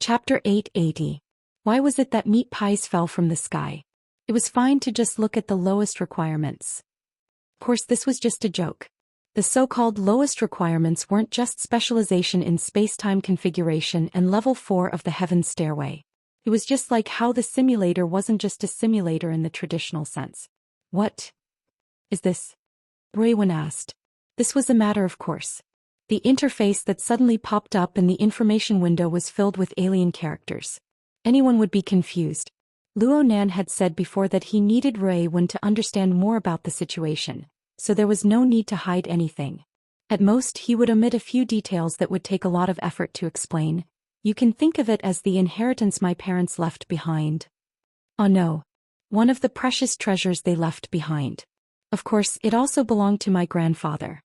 Chapter 880. Why was it that meat pies fell from the sky? It was fine to just look at the lowest requirements. Of course, this was just a joke. The so-called lowest requirements weren't just specialization in space-time configuration and level 4 of the Heaven Stairway. It was just like how the simulator wasn't just a simulator in the traditional sense. What is this? Ruiwen asked. This was a matter of course. The interface that suddenly popped up in the information window was filled with alien characters. Anyone would be confused. Luo Nan had said before that he needed Ruiwen to understand more about the situation, so there was no need to hide anything. At most, he would omit a few details that would take a lot of effort to explain. You can think of it as the inheritance my parents left behind. Oh no. One of the precious treasures they left behind. Of course, it also belonged to my grandfather.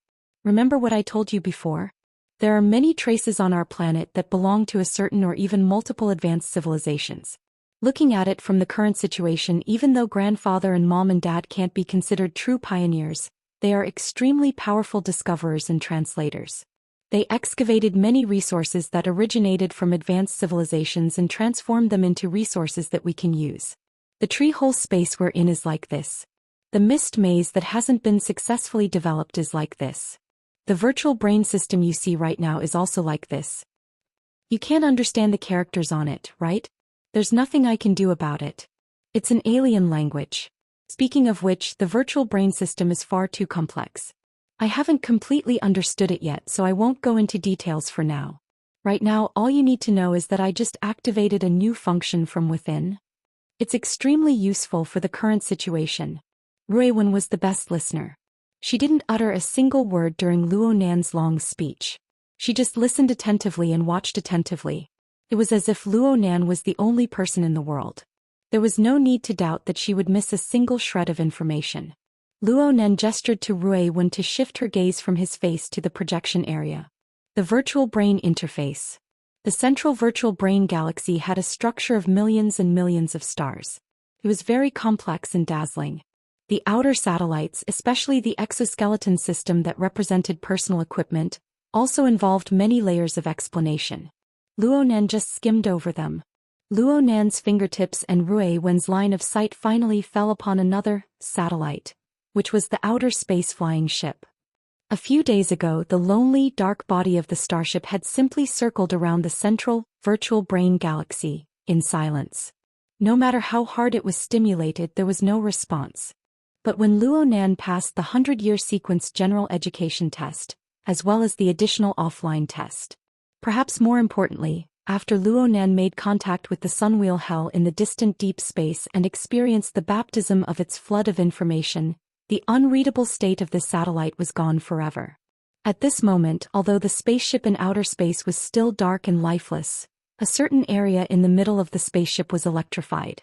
Remember what I told you before? There are many traces on our planet that belong to a certain or even multiple advanced civilizations. Looking at it from the current situation, even though grandfather and mom and dad can't be considered true pioneers, they are extremely powerful discoverers and translators. They excavated many resources that originated from advanced civilizations and transformed them into resources that we can use. The tree hole space we're in is like this. The mist maze that hasn't been successfully developed is like this. The virtual brain system you see right now is also like this. You can't understand the characters on it, right? There's nothing I can do about it. It's an alien language. Speaking of which, the virtual brain system is far too complex. I haven't completely understood it yet, so I won't go into details for now. Right now, all you need to know is that I just activated a new function from within. It's extremely useful for the current situation. Ruiwen was the best listener. She didn't utter a single word during Luo Nan's long speech. She just listened attentively and watched attentively. It was as if Luo Nan was the only person in the world. There was no need to doubt that she would miss a single shred of information. Luo Nan gestured to Ruiwen to shift her gaze from his face to the projection area. The virtual brain interface. The central virtual brain galaxy had a structure of millions and millions of stars. It was very complex and dazzling. The outer satellites, especially the exoskeleton system that represented personal equipment, also involved many layers of explanation. Luo Nan just skimmed over them. Luo Nan's fingertips and Ruiwen's line of sight finally fell upon another satellite, which was the outer space flying ship. A few days ago, the lonely, dark body of the starship had simply circled around the central, virtual brain galaxy, in silence. No matter how hard it was stimulated, there was no response. But when Luo Nan passed the 100-year sequence general education test, as well as the additional offline test. Perhaps more importantly, after Luo Nan made contact with the Sunwheel Hell in the distant deep space and experienced the baptism of its flood of information, the unreadable state of this satellite was gone forever. At this moment, although the spaceship in outer space was still dark and lifeless, a certain area in the middle of the spaceship was electrified.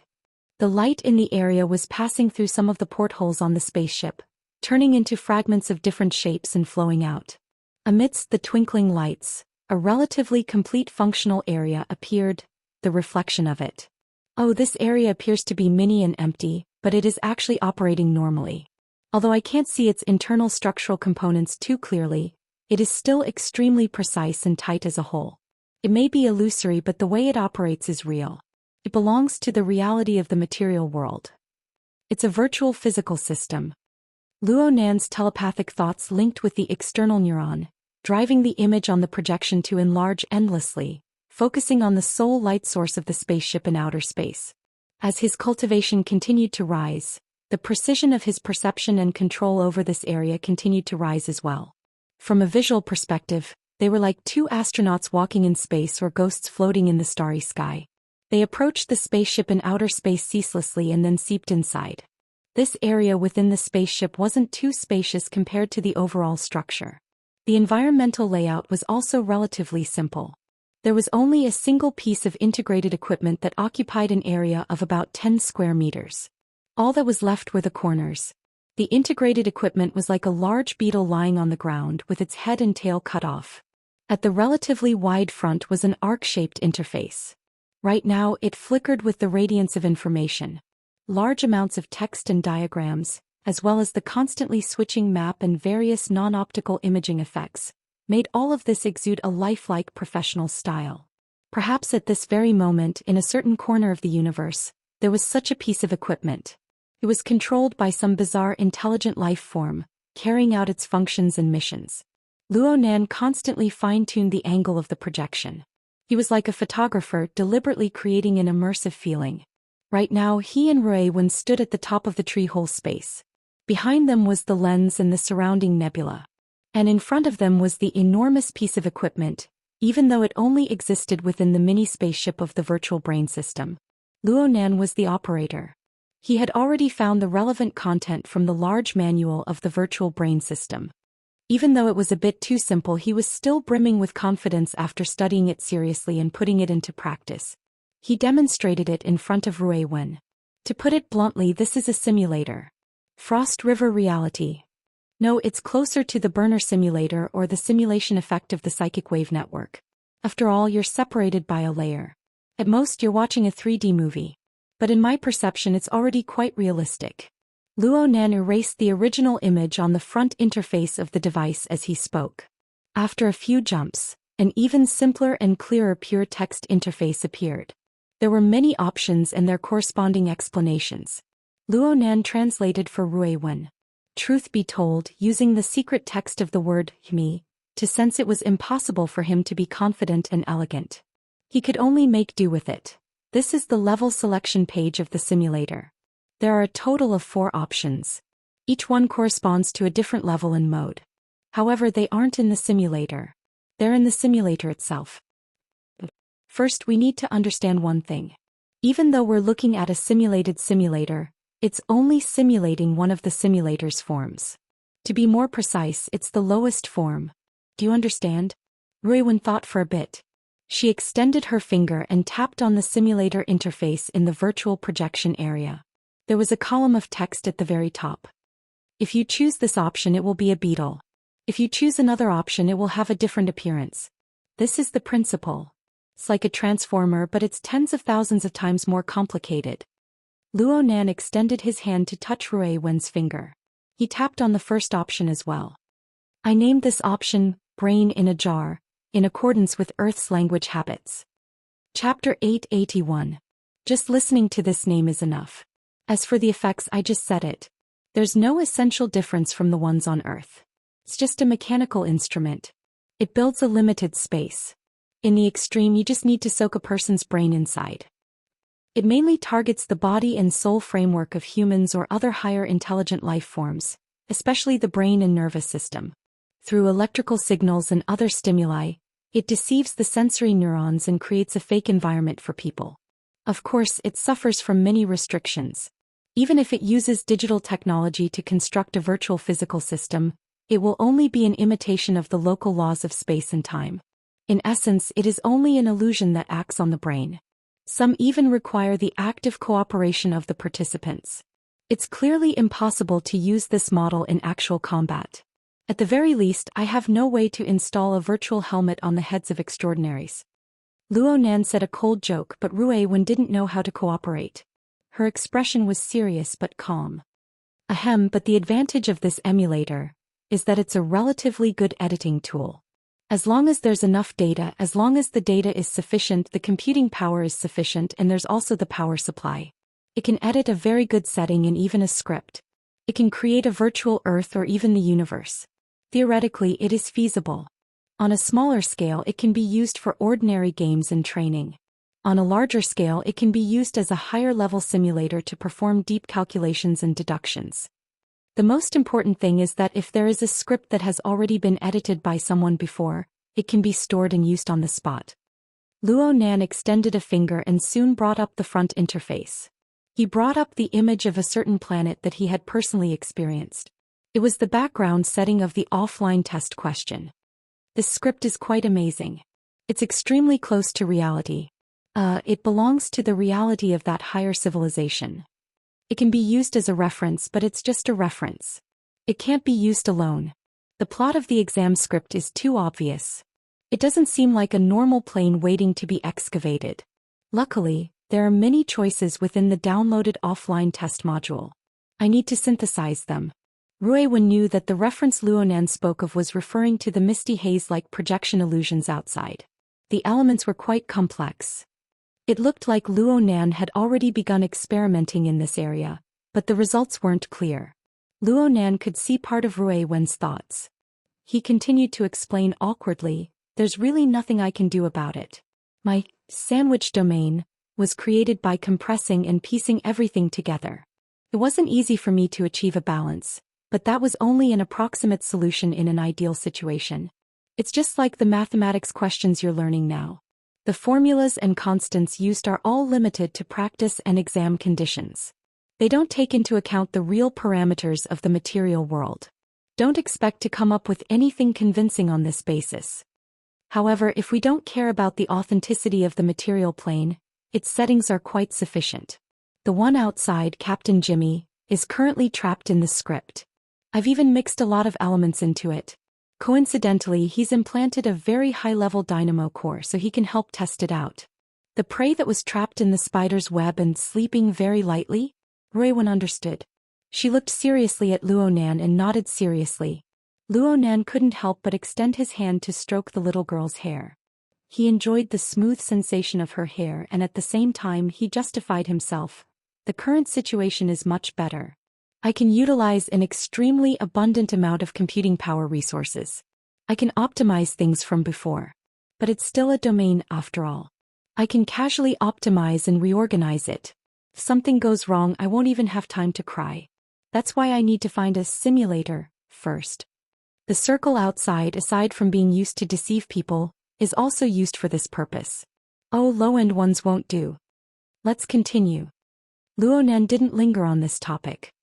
The light in the area was passing through some of the portholes on the spaceship, turning into fragments of different shapes and flowing out. Amidst the twinkling lights, a relatively complete functional area appeared, the reflection of it. Oh, this area appears to be mini and empty, but it is actually operating normally. Although I can't see its internal structural components too clearly, it is still extremely precise and tight as a whole. It may be illusory, but the way it operates is real. It belongs to the reality of the material world. It's a virtual physical system. Luo Nan's telepathic thoughts linked with the external neuron, driving the image on the projection to enlarge endlessly, focusing on the sole light source of the spaceship in outer space. As his cultivation continued to rise, the precision of his perception and control over this area continued to rise as well. From a visual perspective, they were like two astronauts walking in space or ghosts floating in the starry sky. They approached the spaceship in outer space ceaselessly and then seeped inside. This area within the spaceship wasn't too spacious compared to the overall structure. The environmental layout was also relatively simple. There was only a single piece of integrated equipment that occupied an area of about 10 square meters. All that was left were the corners. The integrated equipment was like a large beetle lying on the ground with its head and tail cut off. At the relatively wide front was an arc-shaped interface. Right now, it flickered with the radiance of information. Large amounts of text and diagrams, as well as the constantly switching map and various non-optical imaging effects, made all of this exude a lifelike professional style. Perhaps at this very moment in a certain corner of the universe, there was such a piece of equipment. It was controlled by some bizarre intelligent life form, carrying out its functions and missions. Luo Nan constantly fine-tuned the angle of the projection. He was like a photographer deliberately creating an immersive feeling. Right now he and Rui Wen stood at the top of the tree-hole space. Behind them was the lens and the surrounding nebula. And in front of them was the enormous piece of equipment, even though it only existed within the mini-spaceship of the virtual brain system. Luo Nan was the operator. He had already found the relevant content from the large manual of the virtual brain system. Even though it was a bit too simple, he was still brimming with confidence after studying it seriously and putting it into practice. He demonstrated it in front of Rui Wen. To put it bluntly, this is a simulator. Frost River reality. No, it's closer to the burner simulator or the simulation effect of the psychic wave network. After all, you're separated by a layer. At most, you're watching a 3D movie. But in my perception, it's already quite realistic. Luo Nan erased the original image on the front interface of the device as he spoke. After a few jumps, an even simpler and clearer pure text interface appeared. There were many options and their corresponding explanations. Luo Nan translated for Rui Wen. Truth be told, using the secret text of the word "me," to sense it was impossible for him to be confident and elegant. He could only make do with it. This is the level selection page of the simulator. There are a total of 4 options. Each one corresponds to a different level and mode. However, they aren't in the simulator. They're in the simulator itself. First, we need to understand one thing. Even though we're looking at a simulated simulator, it's only simulating one of the simulator's forms. To be more precise, it's the lowest form. Do you understand? Rui Wen thought for a bit. She extended her finger and tapped on the simulator interface in the virtual projection area. There was a column of text at the very top. If you choose this option, it will be a beetle. If you choose another option, it will have a different appearance. This is the principle. It's like a transformer, but it's tens of thousands of times more complicated. Luo Nan extended his hand to touch Rui Wen's finger. He tapped on the first option as well. I named this option, Brain in a Jar, in accordance with Earth's language habits. Chapter 881. Just listening to this name is enough. As for the effects, I just said it. There's no essential difference from the ones on Earth. It's just a mechanical instrument. It builds a limited space. In the extreme, you just need to soak a person's brain inside. It mainly targets the body and soul framework of humans or other higher intelligent life forms, especially the brain and nervous system. Through electrical signals and other stimuli, it deceives the sensory neurons and creates a fake environment for people. Of course, it suffers from many restrictions. Even if it uses digital technology to construct a virtual physical system, it will only be an imitation of the local laws of space and time. In essence, it is only an illusion that acts on the brain. Some even require the active cooperation of the participants. It's clearly impossible to use this model in actual combat. At the very least, I have no way to install a virtual helmet on the heads of extraordinaries. Luo Nan said a cold joke, but Rui Wen didn't know how to cooperate. Her expression was serious but calm. Ahem, but the advantage of this emulator is that it's a relatively good editing tool. As long as there's enough data, as long as the data is sufficient, the computing power is sufficient, and there's also the power supply. It can edit a very good setting and even a script. It can create a virtual Earth or even the universe. Theoretically, it is feasible. On a smaller scale, it can be used for ordinary games and training. On a larger scale, it can be used as a higher-level simulator to perform deep calculations and deductions. The most important thing is that if there is a script that has already been edited by someone before, it can be stored and used on the spot. Luo Nan extended a finger and soon brought up the front interface. He brought up the image of a certain planet that he had personally experienced. It was the background setting of the offline test question. This script is quite amazing. It's extremely close to reality. It belongs to the reality of that higher civilization. It can be used as a reference, but it's just a reference. It can't be used alone. The plot of the exam script is too obvious. It doesn't seem like a normal plane waiting to be excavated. Luckily, there are many choices within the downloaded offline test module. I need to synthesize them. Rui Wen knew that the reference Luo Nan spoke of was referring to the misty haze-like projection illusions outside. The elements were quite complex. It looked like Luo Nan had already begun experimenting in this area, but the results weren't clear. Luo Nan could see part of Rui Wen's thoughts. He continued to explain awkwardly, "There's really nothing I can do about it. My sandwich domain was created by compressing and piecing everything together. It wasn't easy for me to achieve a balance, but that was only an approximate solution in an ideal situation. It's just like the mathematics questions you're learning now. The formulas and constants used are all limited to practice and exam conditions. They don't take into account the real parameters of the material world. Don't expect to come up with anything convincing on this basis. However, if we don't care about the authenticity of the material plane, its settings are quite sufficient. The one outside, Captain Jimmy, is currently trapped in the script. I've even mixed a lot of elements into it. Coincidentally, he's implanted a very high-level dynamo core so he can help test it out. The prey that was trapped in the spider's web and sleeping very lightly?" Rui Wen understood. She looked seriously at Luo Nan and nodded seriously. Luo Nan couldn't help but extend his hand to stroke the little girl's hair. He enjoyed the smooth sensation of her hair, and at the same time he justified himself. "The current situation is much better. I can utilize an extremely abundant amount of computing power resources. I can optimize things from before. But it's still a domain after all. I can casually optimize and reorganize it. If something goes wrong, I won't even have time to cry. That's why I need to find a simulator first. The circle outside, aside from being used to deceive people, is also used for this purpose. Oh, low-end ones won't do. Let's continue." Luo Nan didn't linger on this topic.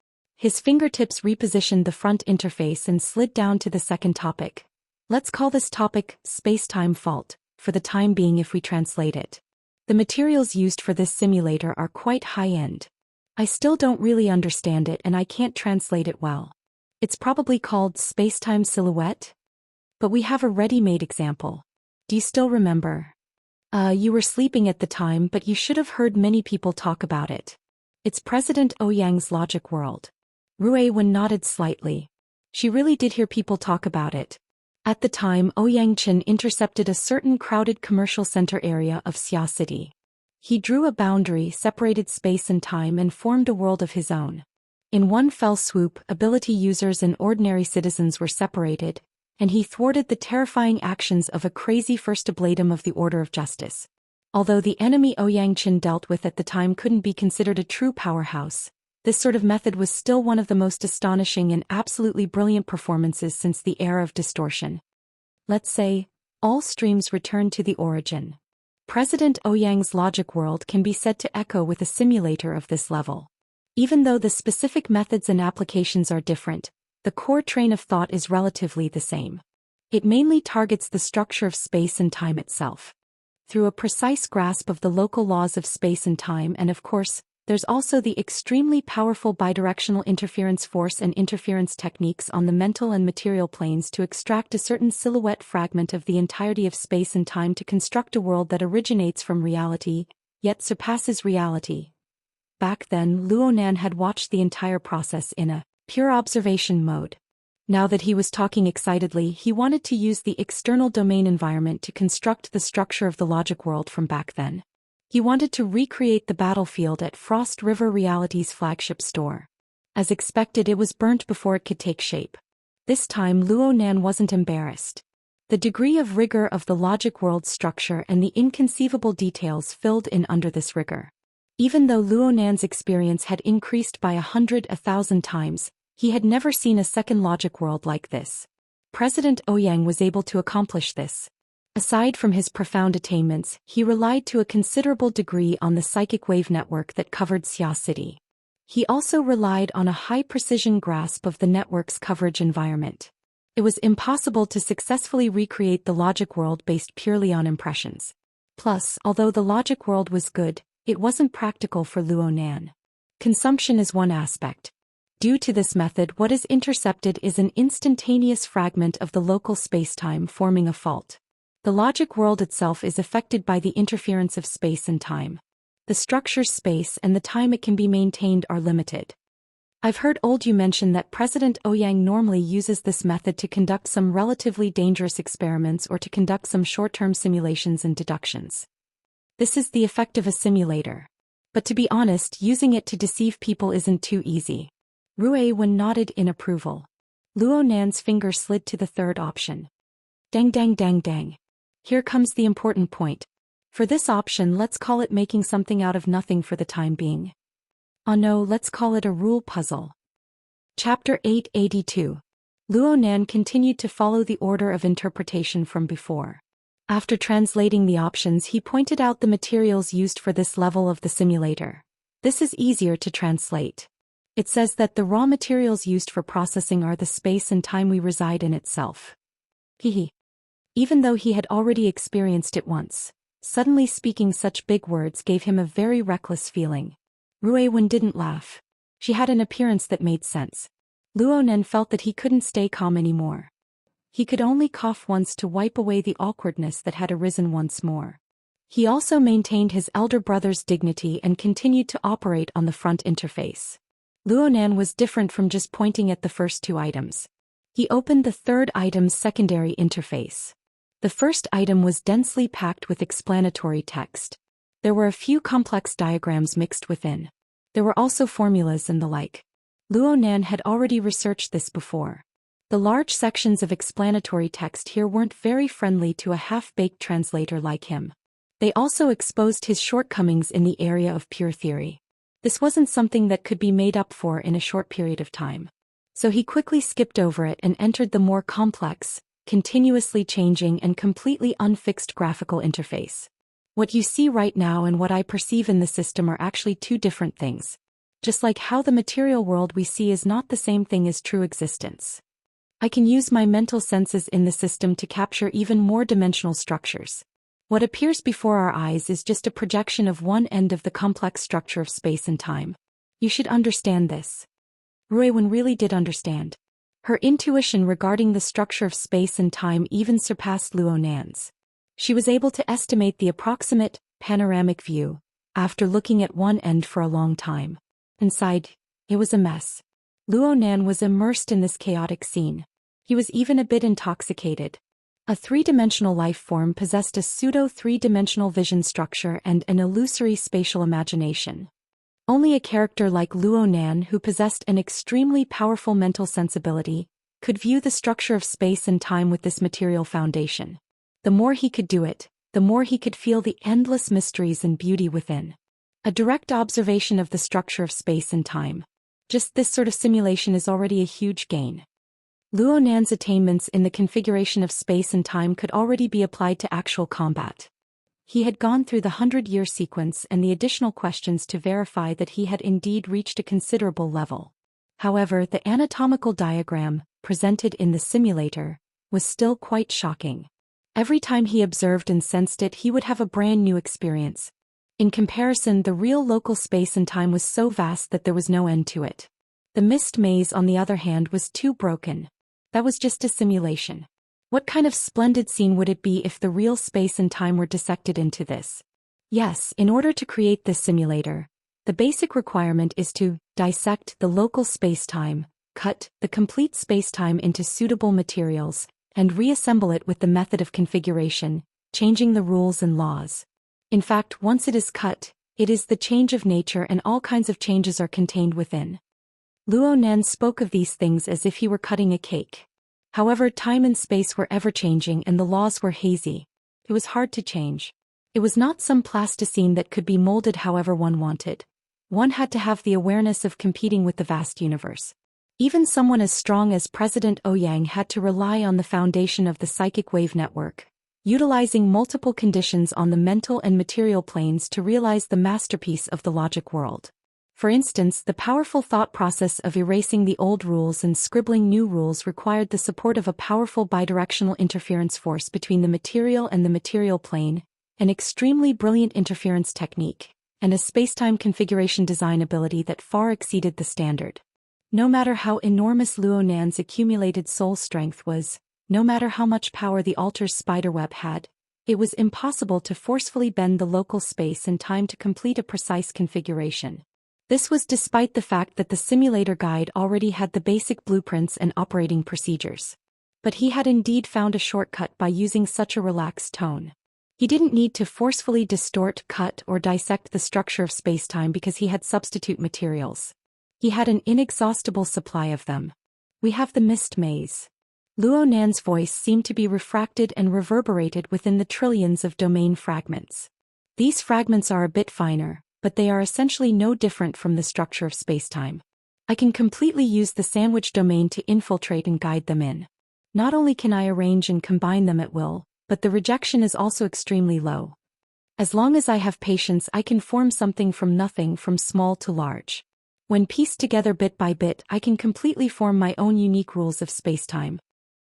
His fingertips repositioned the front interface and slid down to the second topic. Let's call this topic space-time fault, for the time being if we translate it. The materials used for this simulator are quite high-end. I still don't really understand it and I can't translate it well. It's probably called space-time silhouette? But we have a ready-made example. Do you still remember? You were sleeping at the time, but you should have heard many people talk about it. It's President Ouyang's logic world. Rui Wen nodded slightly. She really did hear people talk about it. At the time, Ouyang Chen intercepted a certain crowded commercial center area of Xia City. He drew a boundary, separated space and time, and formed a world of his own. In one fell swoop, ability users and ordinary citizens were separated, and he thwarted the terrifying actions of a crazy first ablatum of the Order of Justice. Although the enemy Ouyang Chen dealt with at the time couldn't be considered a true powerhouse, this sort of method was still one of the most astonishing and absolutely brilliant performances since the era of distortion. Let's say, all streams return to the origin. President Ouyang's logic world can be said to echo with a simulator of this level. Even though the specific methods and applications are different, the core train of thought is relatively the same. It mainly targets the structure of space and time itself. Through a precise grasp of the local laws of space and time, and of course, there's also the extremely powerful bidirectional interference force and interference techniques on the mental and material planes to extract a certain silhouette fragment of the entirety of space and time to construct a world that originates from reality, yet surpasses reality. Back then, Luo Nan had watched the entire process in a pure observation mode. Now that he was talking excitedly, he wanted to use the external domain environment to construct the structure of the logic world from back then. He wanted to recreate the battlefield at Frost River Reality's flagship store. As expected, it was burnt before it could take shape. This time, Luo Nan wasn't embarrassed. The degree of rigor of the logic world structure and the inconceivable details filled in under this rigor. Even though Luo Nan's experience had increased by 1,000 times, he had never seen a second logic world like this. President Ouyang was able to accomplish this. Aside from his profound attainments, he relied to a considerable degree on the psychic wave network that covered Xia City. He also relied on a high-precision grasp of the network's coverage environment. It was impossible to successfully recreate the logic world based purely on impressions. Plus, although the logic world was good, it wasn't practical for Luo Nan. Consumption is one aspect. Due to this method, what is intercepted is an instantaneous fragment of the local spacetime, forming a fault. The logic world itself is affected by the interference of space and time. The structure, space, and the time it can be maintained are limited. I've heard you mention that President Ouyang normally uses this method to conduct some relatively dangerous experiments or to conduct some short-term simulations and deductions. This is the effect of a simulator. But to be honest, using it to deceive people isn't too easy. Rui Wen nodded in approval. Luo Nan's finger slid to the third option. Dang dang dang dang. Here comes the important point. For this option, let's call it making something out of nothing for the time being. Oh no, let's call it a rule puzzle. Chapter 882. Luo Nan continued to follow the order of interpretation from before. After translating the options, he pointed out the materials used for this level of the simulator. This is easier to translate. It says that the raw materials used for processing are the space and time we reside in itself. Hehe. Even though he had already experienced it once, suddenly speaking such big words gave him a very reckless feeling. Rui Wen didn't laugh. She had an appearance that made sense. Luo Nan felt that he couldn't stay calm anymore. He could only cough once to wipe away the awkwardness that had arisen once more. He also maintained his elder brother's dignity and continued to operate on the front interface. Luo Nan was different from just pointing at the first two items. He opened the third item's secondary interface. The first item was densely packed with explanatory text. There were a few complex diagrams mixed within. There were also formulas and the like. Luo Nan had already researched this before. The large sections of explanatory text here weren't very friendly to a half-baked translator like him. They also exposed his shortcomings in the area of pure theory. This wasn't something that could be made up for in a short period of time. So he quickly skipped over it and entered the more complex, continuously changing and completely unfixed graphical interface. What you see right now and what I perceive in the system are actually two different things. Just like how the material world we see is not the same thing as true existence. I can use my mental senses in the system to capture even more dimensional structures. What appears before our eyes is just a projection of one end of the complex structure of space and time. You should understand this. Rui Wen really did understand. Her intuition regarding the structure of space and time even surpassed Luo Nan's. She was able to estimate the approximate, panoramic view, after looking at one end for a long time. Inside, it was a mess. Luo Nan was immersed in this chaotic scene. He was even a bit intoxicated. A three-dimensional life form possessed a pseudo-three-dimensional vision structure and an illusory spatial imagination. Only a character like Luo Nan, who possessed an extremely powerful mental sensibility, could view the structure of space and time with this material foundation. The more he could do it, the more he could feel the endless mysteries and beauty within. A direct observation of the structure of space and time. Just this sort of simulation is already a huge gain. Luo Nan's attainments in the configuration of space and time could already be applied to actual combat. He had gone through the 100-year sequence and the additional questions to verify that he had indeed reached a considerable level. However, the anatomical diagram, presented in the simulator, was still quite shocking. Every time he observed and sensed it, he would have a brand new experience. In comparison, the real local space and time was so vast that there was no end to it. The mist maze, on the other hand, was too broken. That was just a simulation. What kind of splendid scene would it be if the real space and time were dissected into this? Yes, in order to create this simulator, the basic requirement is to dissect the local space-time, cut the complete space-time into suitable materials, and reassemble it with the method of configuration, changing the rules and laws. In fact, once it is cut, it is the change of nature and all kinds of changes are contained within. Luo Nan spoke of these things as if he were cutting a cake. However, time and space were ever-changing and the laws were hazy. It was hard to change. It was not some plasticine that could be molded however one wanted. One had to have the awareness of competing with the vast universe. Even someone as strong as President Ouyang had to rely on the foundation of the psychic wave network, utilizing multiple conditions on the mental and material planes to realize the masterpiece of the logic world. For instance, the powerful thought process of erasing the old rules and scribbling new rules required the support of a powerful bidirectional interference force between the material and the material plane, an extremely brilliant interference technique, and a spacetime configuration design ability that far exceeded the standard. No matter how enormous Luo Nan's accumulated soul strength was, no matter how much power the altar's spiderweb had, it was impossible to forcefully bend the local space and time to complete a precise configuration. This was despite the fact that the simulator guide already had the basic blueprints and operating procedures. But he had indeed found a shortcut by using such a relaxed tone. He didn't need to forcefully distort, cut, or dissect the structure of spacetime because he had substitute materials. He had an inexhaustible supply of them. We have the mist maze. Luo Nan's voice seemed to be refracted and reverberated within the trillions of domain fragments. These fragments are a bit finer, but they are essentially no different from the structure of spacetime. I can completely use the sandwich domain to infiltrate and guide them in. Not only can I arrange and combine them at will, but the rejection is also extremely low. As long as I have patience, I can form something from nothing, from small to large. When pieced together bit by bit, I can completely form my own unique rules of spacetime.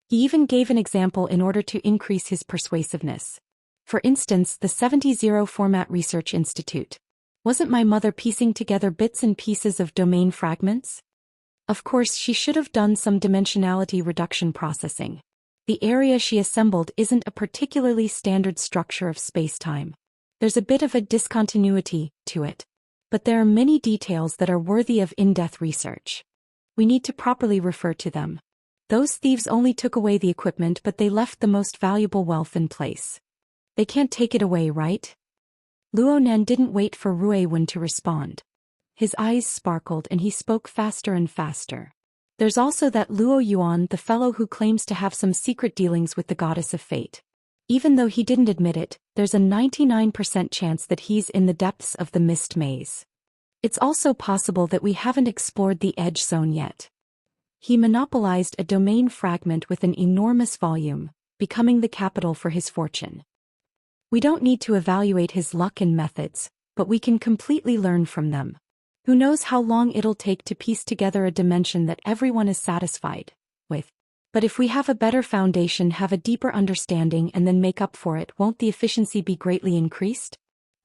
He even gave an example in order to increase his persuasiveness. For instance, the 70 Format Research Institute. Wasn't my mother piecing together bits and pieces of domain fragments? Of course, she should have done some dimensionality reduction processing. The area she assembled isn't a particularly standard structure of spacetime. There's a bit of a discontinuity to it. But there are many details that are worthy of in-depth research. We need to properly refer to them. Those thieves only took away the equipment, but they left the most valuable wealth in place. They can't take it away, right? Luo Nan didn't wait for Rui Wen to respond. His eyes sparkled and he spoke faster and faster. There's also that Luo Yuan, the fellow who claims to have some secret dealings with the goddess of fate. Even though he didn't admit it, there's a 99% chance that he's in the depths of the mist maze. It's also possible that we haven't explored the edge zone yet. He monopolized a domain fragment with an enormous volume, becoming the capital for his fortune. We don't need to evaluate his luck and methods, but we can completely learn from them. Who knows how long it'll take to piece together a dimension that everyone is satisfied with. But if we have a better foundation, have a deeper understanding, and then make up for it, won't the efficiency be greatly increased?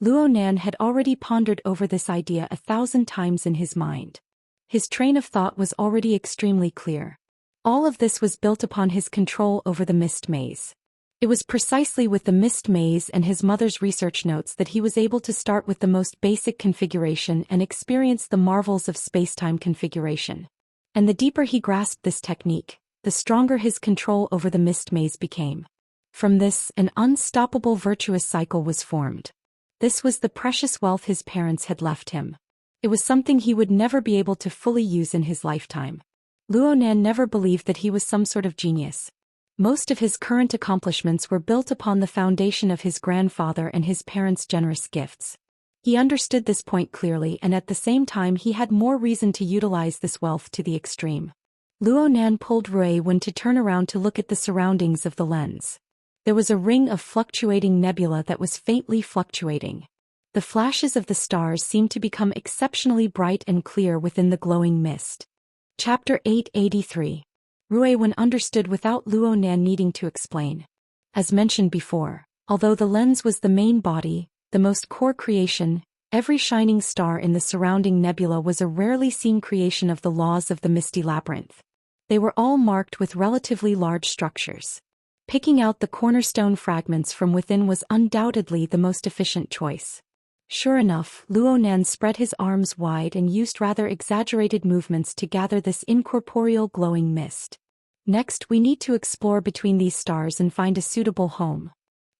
Luo Nan had already pondered over this idea 1,000 times in his mind. His train of thought was already extremely clear. All of this was built upon his control over the mist maze. It was precisely with the mist maze and his mother's research notes that he was able to start with the most basic configuration and experience the marvels of spacetime configuration. And the deeper he grasped this technique, the stronger his control over the mist maze became. From this, an unstoppable virtuous cycle was formed. This was the precious wealth his parents had left him. It was something he would never be able to fully use in his lifetime. Luo Nan never believed that he was some sort of genius. Most of his current accomplishments were built upon the foundation of his grandfather and his parents' generous gifts. He understood this point clearly, and at the same time he had more reason to utilize this wealth to the extreme. Luo Nan pulled Rui Wen to turn around to look at the surroundings of the lens. There was a ring of fluctuating nebula that was faintly fluctuating. The flashes of the stars seemed to become exceptionally bright and clear within the glowing mist. Chapter 883. Rui Wen understood without Luo Nan needing to explain. As mentioned before, although the lens was the main body, the most core creation, every shining star in the surrounding nebula was a rarely seen creation of the laws of the misty labyrinth. They were all marked with relatively large structures. Picking out the cornerstone fragments from within was undoubtedly the most efficient choice. Sure enough, Luo Nan spread his arms wide and used rather exaggerated movements to gather this incorporeal glowing mist. Next, we need to explore between these stars and find a suitable home.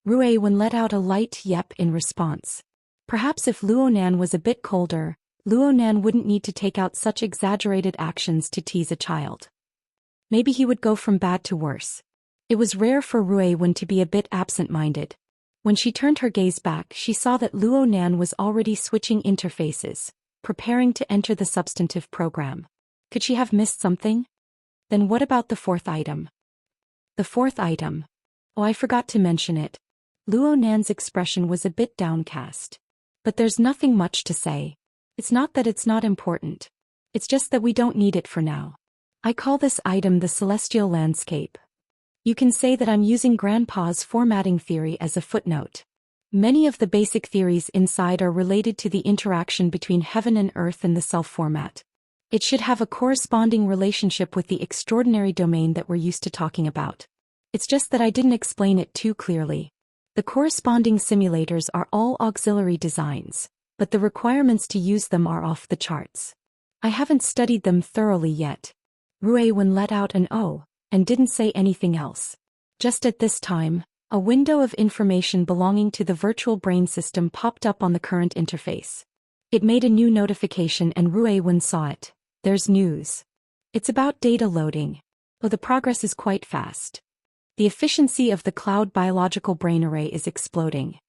Rui Wen let out a light yep in response. Perhaps if Luo Nan was a bit colder, Luo Nan wouldn't need to take out such exaggerated actions to tease a child. Maybe he would go from bad to worse. It was rare for Rui Wen to be a bit absent-minded. When she turned her gaze back, she saw that Luo Nan was already switching interfaces, preparing to enter the substantive program. Could she have missed something? Then what about the fourth item? The fourth item. Oh, I forgot to mention it. Luo Nan's expression was a bit downcast. But there's nothing much to say. It's not that it's not important. It's just that we don't need it for now. I call this item the celestial landscape. You can say that I'm using Grandpa's formatting theory as a footnote. Many of the basic theories inside are related to the interaction between heaven and earth and the self-format. It should have a corresponding relationship with the extraordinary domain that we're used to talking about. It's just that I didn't explain it too clearly. The corresponding simulators are all auxiliary designs, but the requirements to use them are off the charts. I haven't studied them thoroughly yet. Ruiwen let out an "oh," and didn't say anything else. Just at this time, a window of information belonging to the virtual brain system popped up on the current interface. It made a new notification and Ruiwen saw it. There's news. It's about data loading. Oh, the progress is quite fast. The efficiency of the cloud biological brain array is exploding.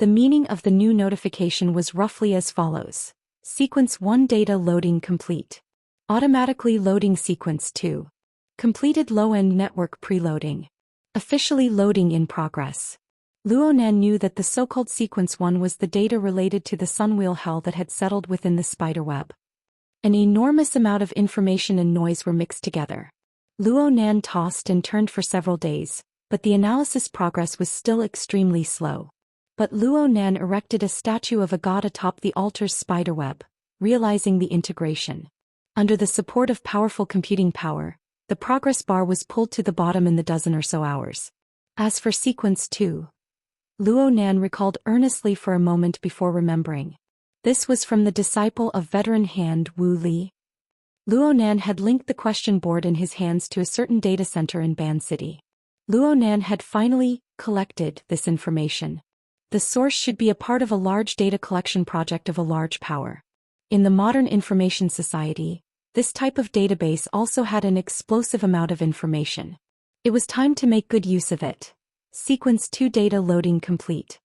The meaning of the new notification was roughly as follows. Sequence 1 data loading complete. Automatically loading sequence 2. Completed low-end network preloading. Officially loading in progress. Luonan knew that the so-called sequence 1 was the data related to the sunwheel hell that had settled within the spiderweb. An enormous amount of information and noise were mixed together. Luonan tossed and turned for several days, but the analysis progress was still extremely slow. But Luonan erected a statue of a god atop the altar's spiderweb, realizing the integration. Under the support of powerful computing power, the progress bar was pulled to the bottom in the dozen or so hours. As for sequence 2, Luonan recalled earnestly for a moment before remembering. This was from the disciple of veteran hand Wu Li. Luonan had linked the question board in his hands to a certain data center in Ban City. Luonan had finally collected this information. The source should be a part of a large data collection project of a large power. In the modern information society, this type of database also had an explosive amount of information. It was time to make good use of it. Sequence 2 data loading complete.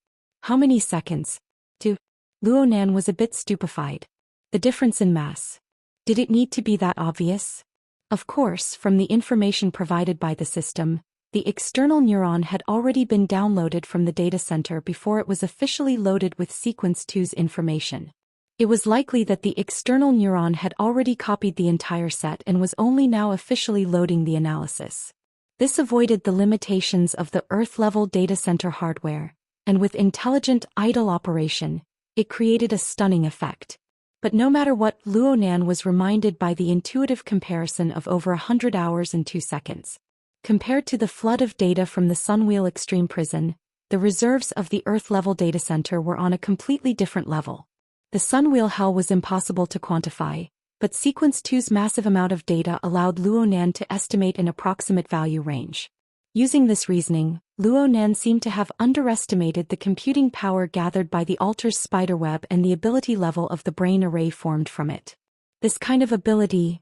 How many seconds? 2. Luonan was a bit stupefied. The difference in mass. Did it need to be that obvious? Of course, from the information provided by the system, the external neuron had already been downloaded from the data center before it was officially loaded with sequence 2's information. It was likely that the external neuron had already copied the entire set and was only now officially loading the analysis. This avoided the limitations of the Earth-level data center hardware, and with intelligent idle operation, it created a stunning effect. But no matter what, Luonan was reminded by the intuitive comparison of over 100 hours and 2 seconds. Compared to the flood of data from the Sunwheel Extreme Prison, the reserves of the Earth-level data center were on a completely different level. The Sunwheel hell was impossible to quantify, but sequence 2's massive amount of data allowed Luonan to estimate an approximate value range. Using this reasoning, Luonan seemed to have underestimated the computing power gathered by the altar's spiderweb and the ability level of the brain array formed from it. This kind of ability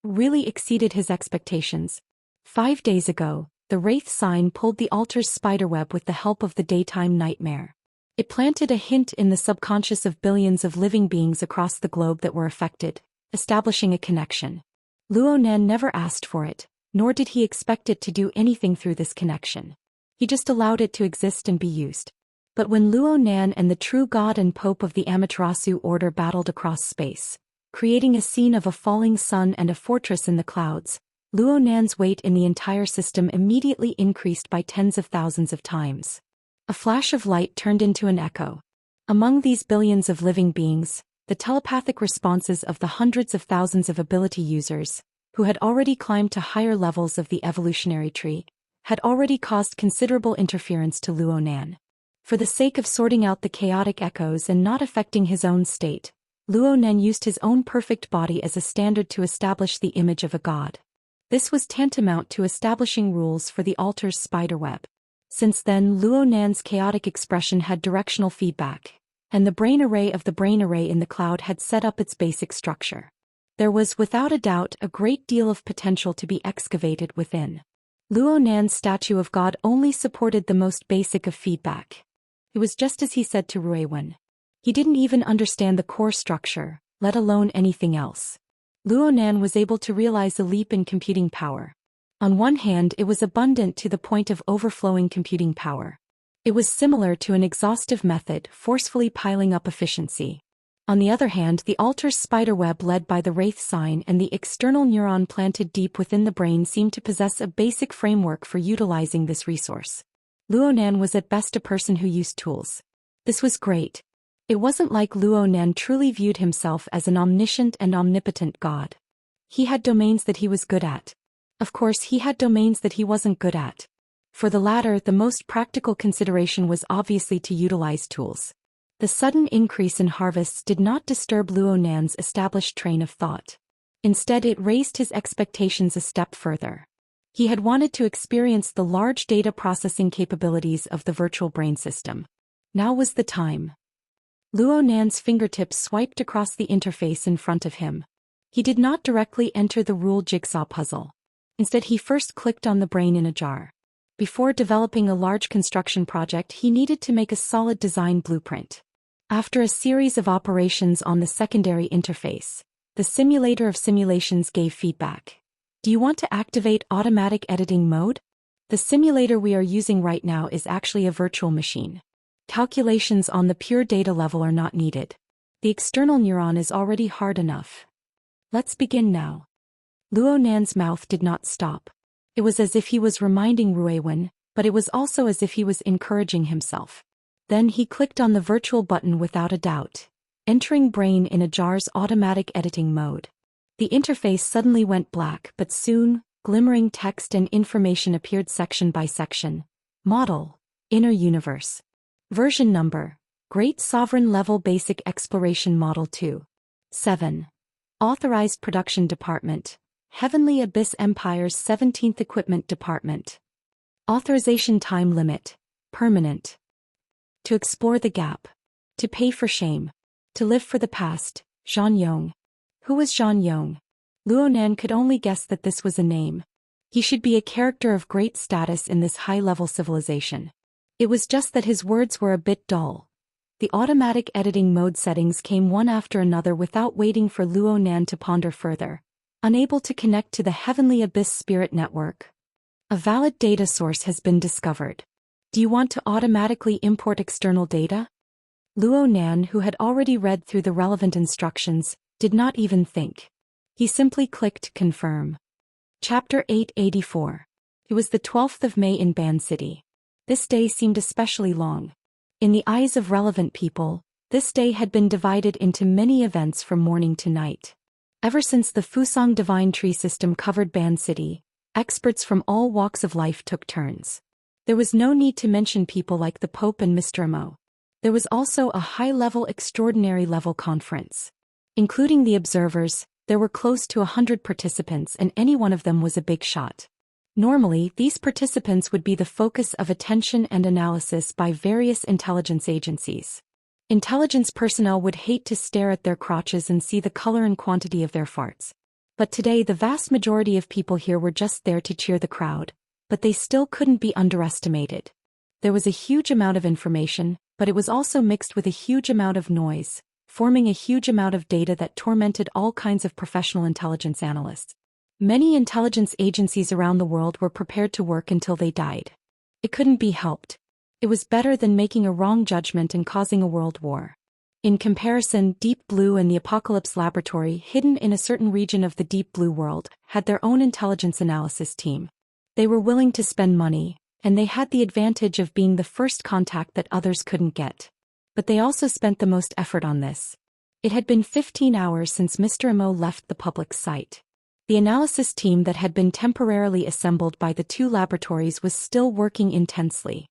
really exceeded his expectations. 5 days ago, the Wraith sign pulled the altar's spiderweb with the help of the daytime nightmare. It planted a hint in the subconscious of billions of living beings across the globe that were affected, establishing a connection. Luonan never asked for it, nor did he expect it to do anything through this connection. He just allowed it to exist and be used. But when Luonan and the true god and pope of the Amaterasu order battled across space, creating a scene of a falling sun and a fortress in the clouds, Luonan's weight in the entire system immediately increased by tens of thousands of times. A flash of light turned into an echo. Among these billions of living beings, the telepathic responses of the hundreds of thousands of ability users, who had already climbed to higher levels of the evolutionary tree, had already caused considerable interference to Luonan. For the sake of sorting out the chaotic echoes and not affecting his own state, Luonan used his own perfect body as a standard to establish the image of a god. This was tantamount to establishing rules for the altar's spiderweb. Since then, Luonan's chaotic expression had directional feedback, and the brain array of the brain array in the cloud had set up its basic structure. There was without a doubt a great deal of potential to be excavated within. Luonan's statue of God only supported the most basic of feedback. It was just as he said to Ruiwen. He didn't even understand the core structure, let alone anything else. Luonan was able to realize a leap in computing power. On one hand, it was abundant to the point of overflowing computing power. It was similar to an exhaustive method forcefully piling up efficiency. On the other hand, the altar's spiderweb led by the Wraith sign and the external neuron planted deep within the brain seemed to possess a basic framework for utilizing this resource. Luonan was at best a person who used tools. This was great. It wasn't like Luonan truly viewed himself as an omniscient and omnipotent god. He had domains that he was good at. Of course, he had domains that he wasn't good at. For the latter, the most practical consideration was obviously to utilize tools. The sudden increase in harvests did not disturb Luo Nan's established train of thought. Instead, it raised his expectations a step further. He had wanted to experience the large data processing capabilities of the virtual brain system. Now was the time. Luo Nan's fingertips swiped across the interface in front of him. He did not directly enter the rule jigsaw puzzle. Instead, he first clicked on the brain in a jar. Before developing a large construction project, he needed to make a solid design blueprint. After a series of operations on the secondary interface, the simulator of simulations gave feedback. Do you want to activate automatic editing mode? The simulator we are using right now is actually a virtual machine. Calculations on the pure data level are not needed. The external neuron is already hard enough. Let's begin now. Luo Nan's mouth did not stop. It was as if he was reminding Ruiwen, but it was also as if he was encouraging himself. Then he clicked on the virtual button without a doubt, entering brain in a jar's automatic editing mode. The interface suddenly went black, but soon, glimmering text and information appeared section by section. Model, Inner Universe. Version number, Great Sovereign Level Basic Exploration Model 2. 7. Authorized Production Department, Heavenly Abyss Empire's 17th Equipment Department. Authorization time limit, permanent. To explore the gap. To pay for shame. To live for the past, Zhang Yong. Who was Zhang Yong? Luo Nan could only guess that this was a name. He should be a character of great status in this high-level civilization. It was just that his words were a bit dull. The automatic editing mode settings came one after another without waiting for Luo Nan to ponder further. Unable to connect to the Heavenly Abyss Spirit Network. A valid data source has been discovered. Do you want to automatically import external data? Luo Nan, who had already read through the relevant instructions, did not even think. He simply clicked Confirm. Chapter 884. It was the 12th of May in Ban City. This day seemed especially long. In the eyes of relevant people, this day had been divided into many events from morning to night. Ever since the Fusang Divine Tree System covered Ban City, experts from all walks of life took turns. There was no need to mention people like the Pope and Mr. Mo. There was also a high-level extraordinary-level conference. Including the observers, there were close to 100 participants, and any one of them was a big shot. Normally, these participants would be the focus of attention and analysis by various intelligence agencies. Intelligence personnel would hate to stare at their crotches and see the color and quantity of their farts. But today the vast majority of people here were just there to cheer the crowd, but they still couldn't be underestimated. There was a huge amount of information, but it was also mixed with a huge amount of noise, forming a huge amount of data that tormented all kinds of professional intelligence analysts. Many intelligence agencies around the world were prepared to work until they died. It couldn't be helped. It was better than making a wrong judgment and causing a world war. In comparison, Deep Blue and the Apocalypse Laboratory, hidden in a certain region of the Deep Blue world, had their own intelligence analysis team. They were willing to spend money, and they had the advantage of being the first contact that others couldn't get. But they also spent the most effort on this. It had been 15 hours since Mr. Mo left the public site. The analysis team that had been temporarily assembled by the two laboratories was still working intensely.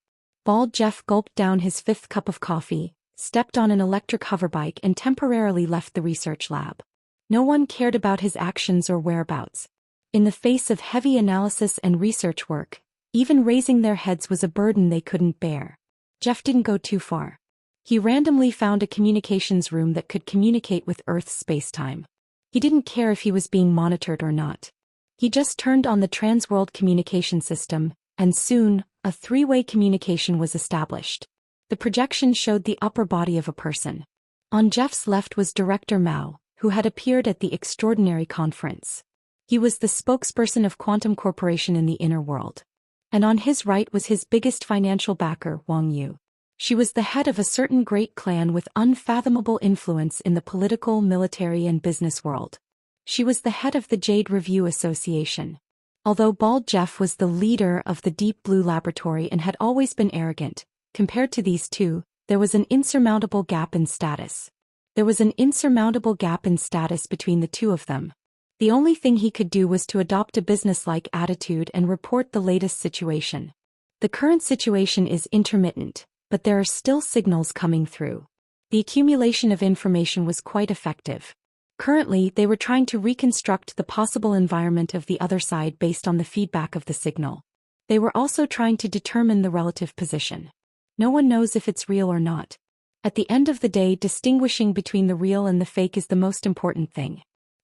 Bald Jeff gulped down his 5th cup of coffee, stepped on an electric hoverbike and temporarily left the research lab. No one cared about his actions or whereabouts. In the face of heavy analysis and research work, even raising their heads was a burden they couldn't bear. Jeff didn't go too far. He randomly found a communications room that could communicate with Earth's spacetime. He didn't care if he was being monitored or not. He just turned on the Transworld communication system, and soon, a 3-way communication was established. The projection showed the upper body of a person. On Jeff's left was Director Mao, who had appeared at the extraordinary conference. He was the spokesperson of Quantum Corporation in the inner world. And on his right was his biggest financial backer, Wang Yu. She was the head of a certain great clan with unfathomable influence in the political, military and business world. She was the head of the Jade Review Association. Although Bald Jeff was the leader of the Deep Blue Laboratory and had always been arrogant, compared to these two, there was an insurmountable gap in status. There was an insurmountable gap in status between the two of them. The only thing he could do was to adopt a businesslike attitude and report the latest situation. The current situation is intermittent, but there are still signals coming through. The accumulation of information was quite effective. Currently, they were trying to reconstruct the possible environment of the other side based on the feedback of the signal. They were also trying to determine the relative position. No one knows if it's real or not. At the end of the day, distinguishing between the real and the fake is the most important thing.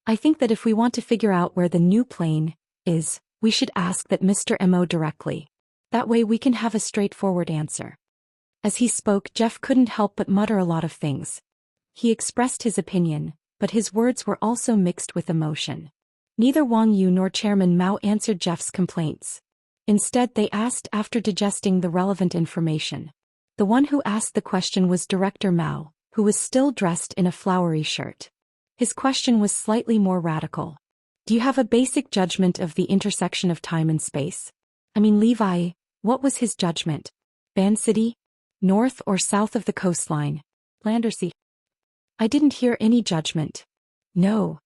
I think that if we want to figure out where the new plane is, we should ask that Mr. Mo directly. That way we can have a straightforward answer. As he spoke, Jeff couldn't help but mutter a lot of things. He expressed his opinion, but his words were also mixed with emotion. Neither Wang Yu nor Chairman Mao answered Jeff's complaints. Instead, they asked after digesting the relevant information. The one who asked the question was Director Mao, who was still dressed in a flowery shirt. His question was slightly more radical. Do you have a basic judgment of the intersection of time and space? I mean, Levi, what was his judgment? Ban City? North or south of the coastline? Land or sea? I didn't hear any judgment. No.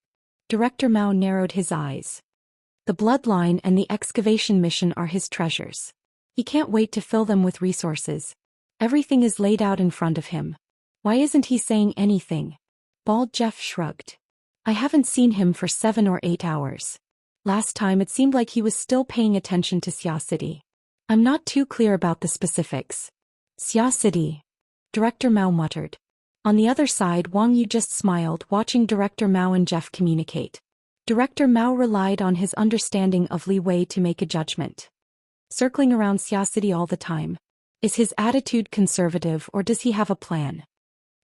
Director Mao narrowed his eyes. The bloodline and the excavation mission are his treasures. He can't wait to fill them with resources. Everything is laid out in front of him. Why isn't he saying anything? Bald Jeff shrugged. I haven't seen him for 7 or 8 hours. Last time it seemed like he was still paying attention to Xia City. I'm not too clear about the specifics. Xia City. Director Mao muttered. On the other side, Wang Yu just smiled, watching Director Mao and Jeff communicate. Director Mao relied on his understanding of Li Wei to make a judgment. Circling around Xia City all the time. Is his attitude conservative or does he have a plan?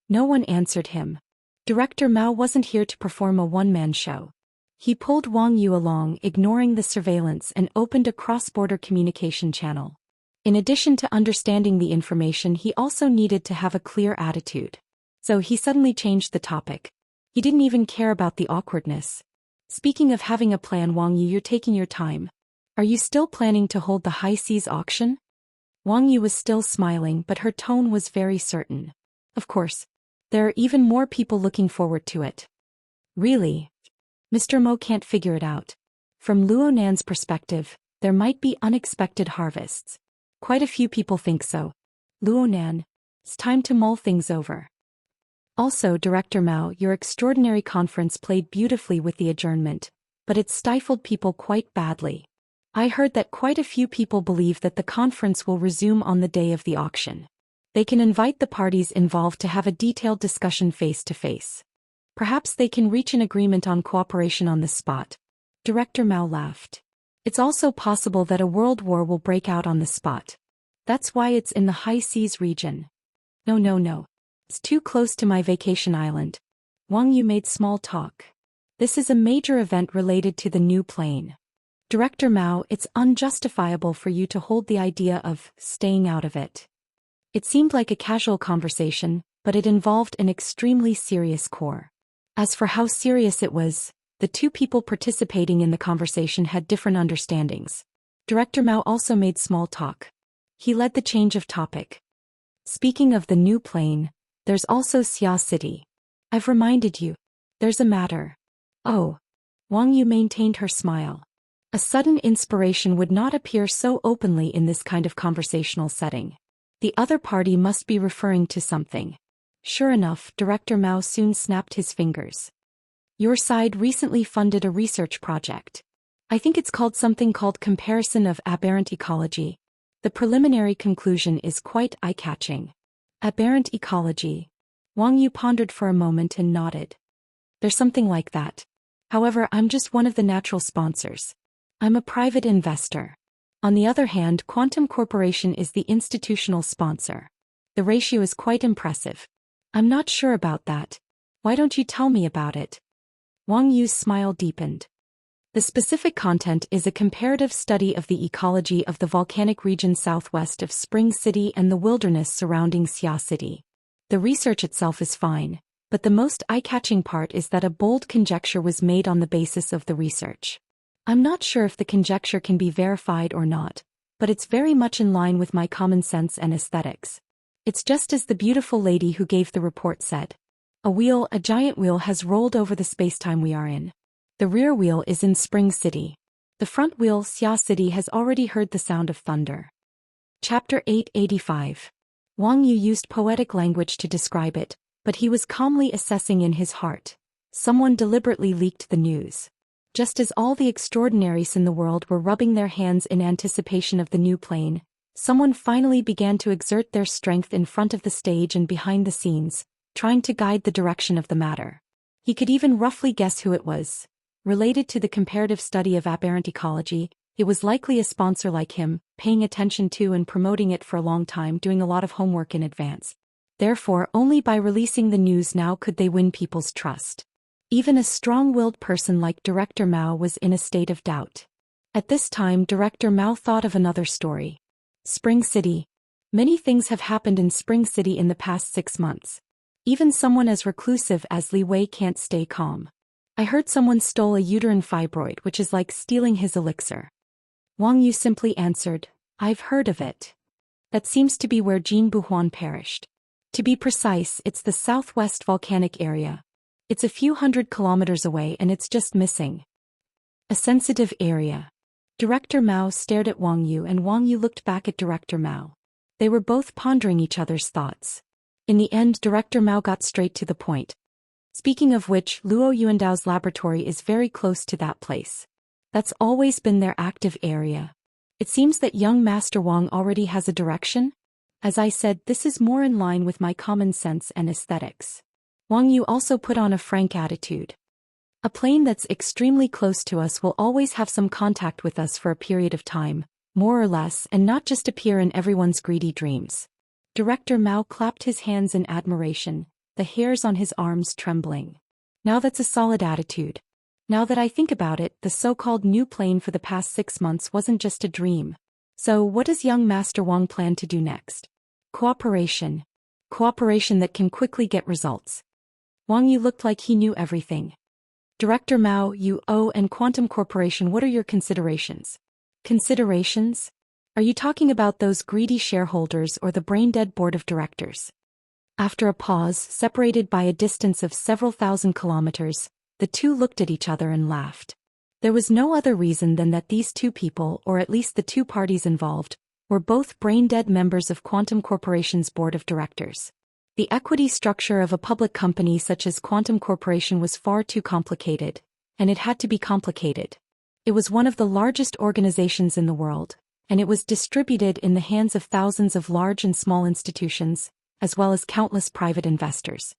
No one answered him. Director Mao wasn't here to perform a one-man show. He pulled Wang Yu along, ignoring the surveillance, and opened a cross-border communication channel. In addition to understanding the information, he also needed to have a clear attitude. So he suddenly changed the topic. He didn't even care about the awkwardness. Speaking of having a plan, Wang Yu, you're taking your time. Are you still planning to hold the high seas auction? Wang Yu was still smiling, but her tone was very certain. Of course. There are even more people looking forward to it. Really? Mr. Mo can't figure it out. From Luonan's perspective, there might be unexpected harvests. Quite a few people think so. Luonan, it's time to mull things over. Also, Director Mao, your extraordinary conference played beautifully with the adjournment, but it stifled people quite badly. I heard that quite a few people believe that the conference will resume on the day of the auction. They can invite the parties involved to have a detailed discussion face-to-face. Perhaps they can reach an agreement on cooperation on the spot. Director Mao laughed. It's also possible that a world war will break out on the spot. That's why it's in the high seas region. No. It's too close to my vacation island. Wang Yu made small talk. This is a major event related to the new plane. Director Mao, it's unjustifiable for you to hold the idea of staying out of it. It seemed like a casual conversation, but it involved an extremely serious core. As for how serious it was, the two people participating in the conversation had different understandings. Director Mao also made small talk. He led the change of topic. Speaking of the new plane, there's also Xia City. I've reminded you. There's a matter. Oh. Wang Yu maintained her smile. A sudden inspiration would not appear so openly in this kind of conversational setting. The other party must be referring to something. Sure enough, Director Mao soon snapped his fingers. Your side recently funded a research project. I think it's called something called Comparison of Aberrant Ecology. The preliminary conclusion is quite eye-catching. Aberrant ecology. Wang Yu pondered for a moment and nodded. There's something like that. However, I'm just one of the natural sponsors. I'm a private investor. On the other hand, Quantum Corporation is the institutional sponsor. The ratio is quite impressive. I'm not sure about that. Why don't you tell me about it? Wang Yu's smile deepened. The specific content is a comparative study of the ecology of the volcanic region southwest of Spring City and the wilderness surrounding Xia City. The research itself is fine, but the most eye-catching part is that a bold conjecture was made on the basis of the research. I'm not sure if the conjecture can be verified or not, but it's very much in line with my common sense and aesthetics. It's just as the beautiful lady who gave the report said. A giant wheel has rolled over the spacetime we are in. The rear wheel is in Spring City. The front wheel, Xia City, has already heard the sound of thunder. Chapter 885. Wang Yu used poetic language to describe it, But he was calmly assessing in his heart. Someone deliberately leaked the news. Just as all the extraordinaries in the world were rubbing their hands in anticipation of the new plane, someone finally began to exert their strength in front of the stage and behind the scenes, trying to guide the direction of the matter. He could even roughly guess who it was. Related to the comparative study of aberrant ecology, it was likely a sponsor like him, paying attention to and promoting it for a long time, doing a lot of homework in advance. Therefore, only by releasing the news now could they win people's trust. Even a strong-willed person like Director Mao was in a state of doubt. At this time, Director Mao thought of another story. Spring City. Many things have happened in Spring City in the past 6 months. Even someone as reclusive as Li Wei can't stay calm. I heard someone stole a uterine fibroid, which is like stealing his elixir. Wang Yu simply answered, I've heard of it. That seems to be where Jin Buhuan perished. To be precise, it's the southwest volcanic area. It's a few hundred kilometers away and it's just missing. A sensitive area. Director Mao stared at Wang Yu and Wang Yu looked back at Director Mao. They were both pondering each other's thoughts. In the end, Director Mao got straight to the point. Speaking of which, Luo Yuandao's laboratory is very close to that place. That's always been their active area. It seems that young Master Wang already has a direction? As I said, this is more in line with my common sense and aesthetics. Wang Yu also put on a frank attitude. A plane that's extremely close to us will always have some contact with us for a period of time, more or less, and not just appear in everyone's greedy dreams. Director Mao clapped his hands in admiration, the hairs on his arms trembling. Now that's a solid attitude. Now that I think about it, the so-called new plane for the past 6 months wasn't just a dream. So what does young Master Wang plan to do next? Cooperation. Cooperation that can quickly get results. Wang Yu looked like he knew everything. Director Mao, UO and Quantum Corporation, what are your considerations? Considerations? Are you talking about those greedy shareholders or the brain-dead board of directors? After a pause, separated by a distance of several thousand kilometers, the two looked at each other and laughed. There was no other reason than that these two people, or at least the two parties involved, were both brain-dead members of Quantum Corporation's board of directors. The equity structure of a public company such as Quantum Corporation was far too complicated, and it had to be complicated. It was one of the largest organizations in the world, and it was distributed in the hands of thousands of large and small institutions, as well as countless private investors.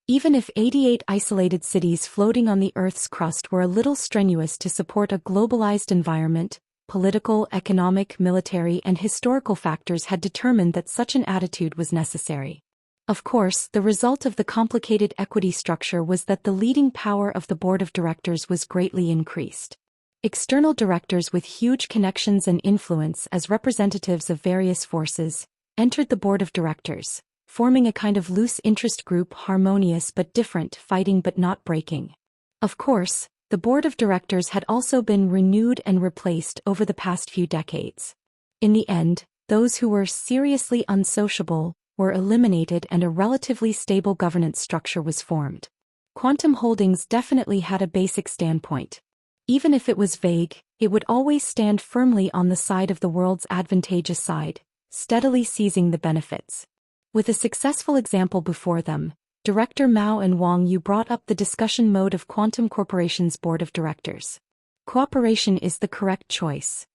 Even if 88 isolated cities floating on the Earth's crust were a little strenuous to support a globalized environment, political, economic, military, and historical factors had determined that such an attitude was necessary. Of course, the result of the complicated equity structure was that the leading power of the board of directors was greatly increased. External directors with huge connections and influence as representatives of various forces entered the board of directors, forming a kind of loose interest group, harmonious but different, fighting but not breaking. Of course, the board of directors had also been renewed and replaced over the past few decades. In the end, those who were seriously unsociable were eliminated and a relatively stable governance structure was formed. Quantum Holdings definitely had a basic standpoint. Even if it was vague, it would always stand firmly on the side of the world's advantageous side, steadily seizing the benefits. With a successful example before them, Director Mao and Wang Yu brought up the discussion mode of Quantum Corporation's board of directors. Cooperation is the correct choice.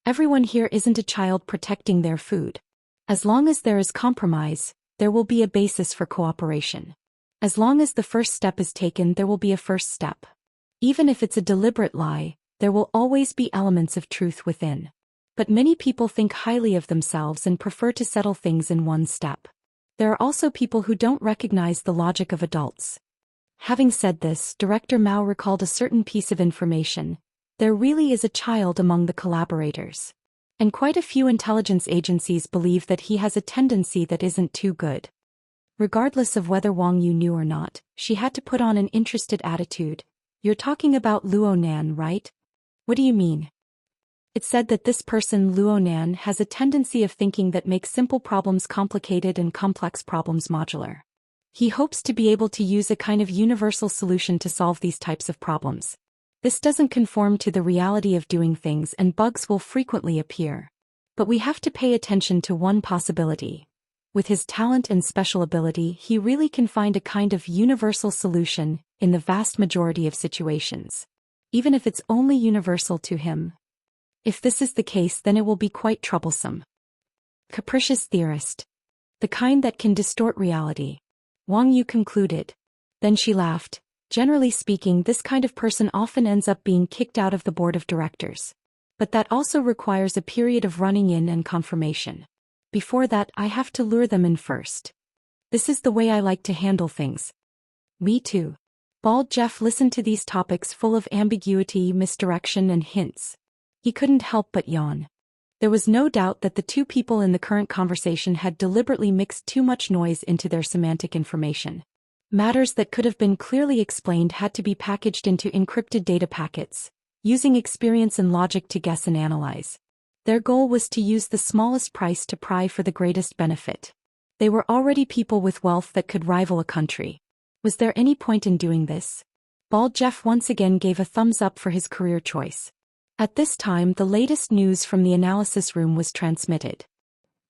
Everyone here isn't a child protecting their food. As long as there is compromise, there will be a basis for cooperation. As long as the first step is taken, there will be a first step. Even if it's a deliberate lie, there will always be elements of truth within. But many people think highly of themselves and prefer to settle things in one step. There are also people who don't recognize the logic of adults. Having said this, Director Mao recalled a certain piece of information. There really is a child among the collaborators. And quite a few intelligence agencies believe that he has a tendency that isn't too good. Regardless of whether Wang Yu knew or not, she had to put on an interested attitude. You're talking about Luo Nan, right? What do you mean? It's said that this person Luo Nan has a tendency of thinking that makes simple problems complicated and complex problems modular. He hopes to be able to use a kind of universal solution to solve these types of problems. This doesn't conform to the reality of doing things and bugs will frequently appear. But we have to pay attention to one possibility. With his talent and special ability, he really can find a kind of universal solution in the vast majority of situations. Even if it's only universal to him. If this is the case, then it will be quite troublesome. Capricious theorist. The kind that can distort reality. Wang Yu concluded. Then she laughed. Generally speaking, this kind of person often ends up being kicked out of the board of directors. But that also requires a period of running in and confirmation. Before that, I have to lure them in first. This is the way I like to handle things. Me too. Bald Jeff listened to these topics full of ambiguity, misdirection, and hints. He couldn't help but yawn. There was no doubt that the two people in the current conversation had deliberately mixed too much noise into their semantic information. Matters that could have been clearly explained had to be packaged into encrypted data packets, using experience and logic to guess and analyze. Their goal was to use the smallest price to pry for the greatest benefit. They were already people with wealth that could rival a country. Was there any point in doing this? Bald Jeff once again gave a thumbs up for his career choice. At this time, the latest news from the analysis room was transmitted.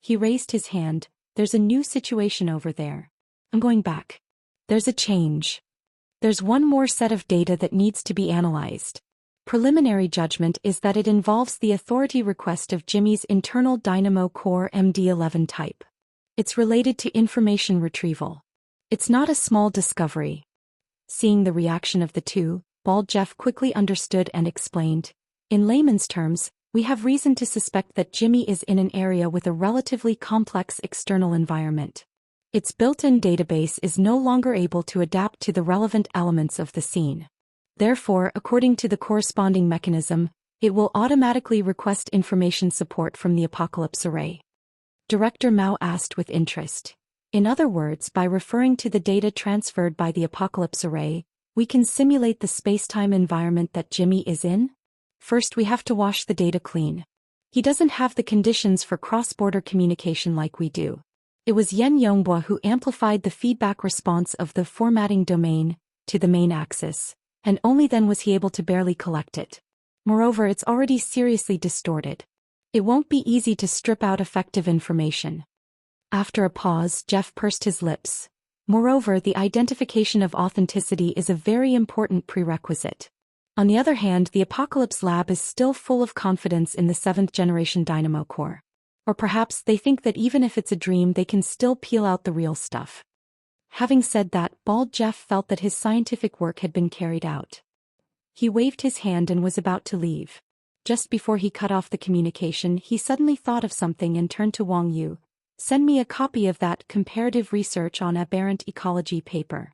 He raised his hand. There's a new situation over there. I'm going back. There's a change. There's one more set of data that needs to be analyzed. Preliminary judgment is that it involves the authority request of Jimmy's internal Dynamo Core MD11 type. It's related to information retrieval. It's not a small discovery. Seeing the reaction of the two, Bald Jeff quickly understood and explained. In layman's terms, we have reason to suspect that Jimmy is in an area with a relatively complex external environment. Its built-in database is no longer able to adapt to the relevant elements of the scene. Therefore, according to the corresponding mechanism, it will automatically request information support from the Apocalypse Array. Director Mao asked with interest. In other words, by referring to the data transferred by the Apocalypse Array, we can simulate the space-time environment that Jimmy is in? First, we have to wash the data clean. He doesn't have the conditions for cross-border communication like we do. It was Yen Yonghua who amplified the feedback response of the formatting domain to the main axis, and only then was he able to barely collect it. Moreover, it's already seriously distorted. It won't be easy to strip out effective information. After a pause, Jeff pursed his lips. Moreover, the identification of authenticity is a very important prerequisite. On the other hand, the Apocalypse Lab is still full of confidence in the 7th-generation Dynamo Core. Or perhaps they think that even if it's a dream, they can still peel out the real stuff. Having said that, Bald Jeff felt that his scientific work had been carried out. He waved his hand and was about to leave. Just before he cut off the communication, he suddenly thought of something and turned to Wang Yu. Send me a copy of that comparative research on aberrant ecology paper.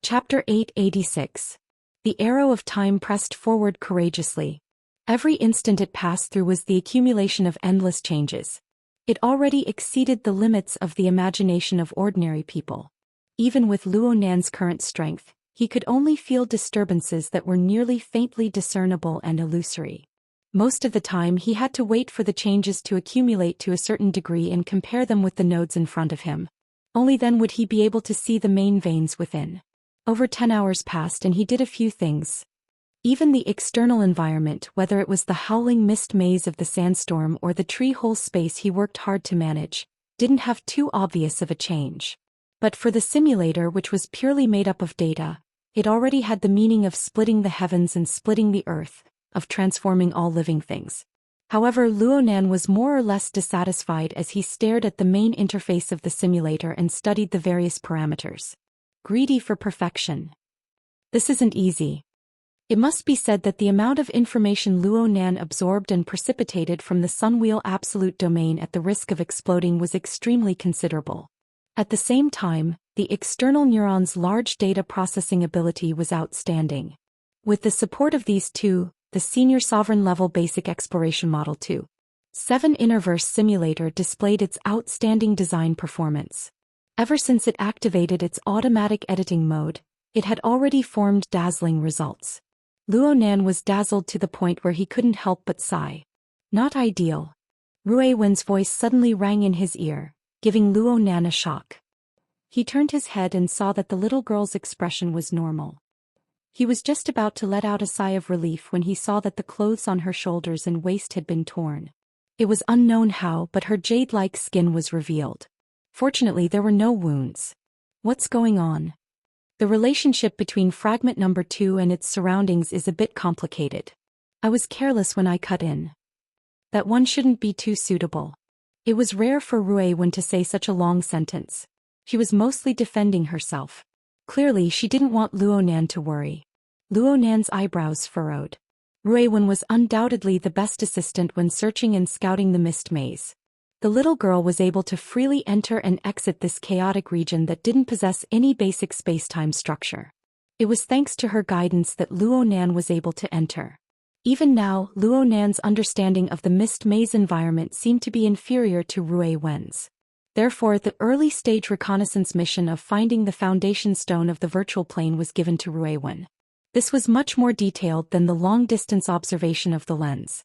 Chapter 886. The arrow of time pressed forward courageously. Every instant it passed through was the accumulation of endless changes. It already exceeded the limits of the imagination of ordinary people. Even with Luo Nan's current strength, he could only feel disturbances that were nearly faintly discernible and illusory. Most of the time he had to wait for the changes to accumulate to a certain degree and compare them with the nodes in front of him. Only then would he be able to see the main veins within. Over 10 hours passed and he did a few things. Even the external environment, whether it was the howling mist maze of the sandstorm or the tree-hole space he worked hard to manage, didn't have too obvious of a change. But for the simulator, which was purely made up of data, it already had the meaning of splitting the heavens and splitting the earth, of transforming all living things. However, Luo Nan was more or less dissatisfied as he stared at the main interface of the simulator and studied the various parameters. Greedy for perfection. This isn't easy. It must be said that the amount of information Luo Nan absorbed and precipitated from the Sunwheel Absolute Domain at the risk of exploding was extremely considerable. At the same time, the external neuron's large data processing ability was outstanding. With the support of these two, the Senior Sovereign Level Basic Exploration Model 2.7 Innerverse Simulator displayed its outstanding design performance. Ever since it activated its automatic editing mode, it had already formed dazzling results. Luo Nan was dazzled to the point where he couldn't help but sigh. Not ideal. Rui Wen's voice suddenly rang in his ear, giving Luo Nan a shock. He turned his head and saw that the little girl's expression was normal. He was just about to let out a sigh of relief when he saw that the clothes on her shoulders and waist had been torn. It was unknown how, but her jade-like skin was revealed. Fortunately, there were no wounds. What's going on? The relationship between fragment number 2 and its surroundings is a bit complicated. I was careless when I cut in. That one shouldn't be too suitable. It was rare for Ruiwen to say such a long sentence. She was mostly defending herself. Clearly, she didn't want Luonan to worry. Luonan's eyebrows furrowed. Ruiwen was undoubtedly the best assistant when searching and scouting the mist maze. The little girl was able to freely enter and exit this chaotic region that didn't possess any basic space-time structure. It was thanks to her guidance that Luonan was able to enter. Even now, Luonan's understanding of the mist maze environment seemed to be inferior to Ruiwen's. Therefore, the early-stage reconnaissance mission of finding the foundation stone of the virtual plane was given to Ruiwen. This was much more detailed than the long-distance observation of the lens.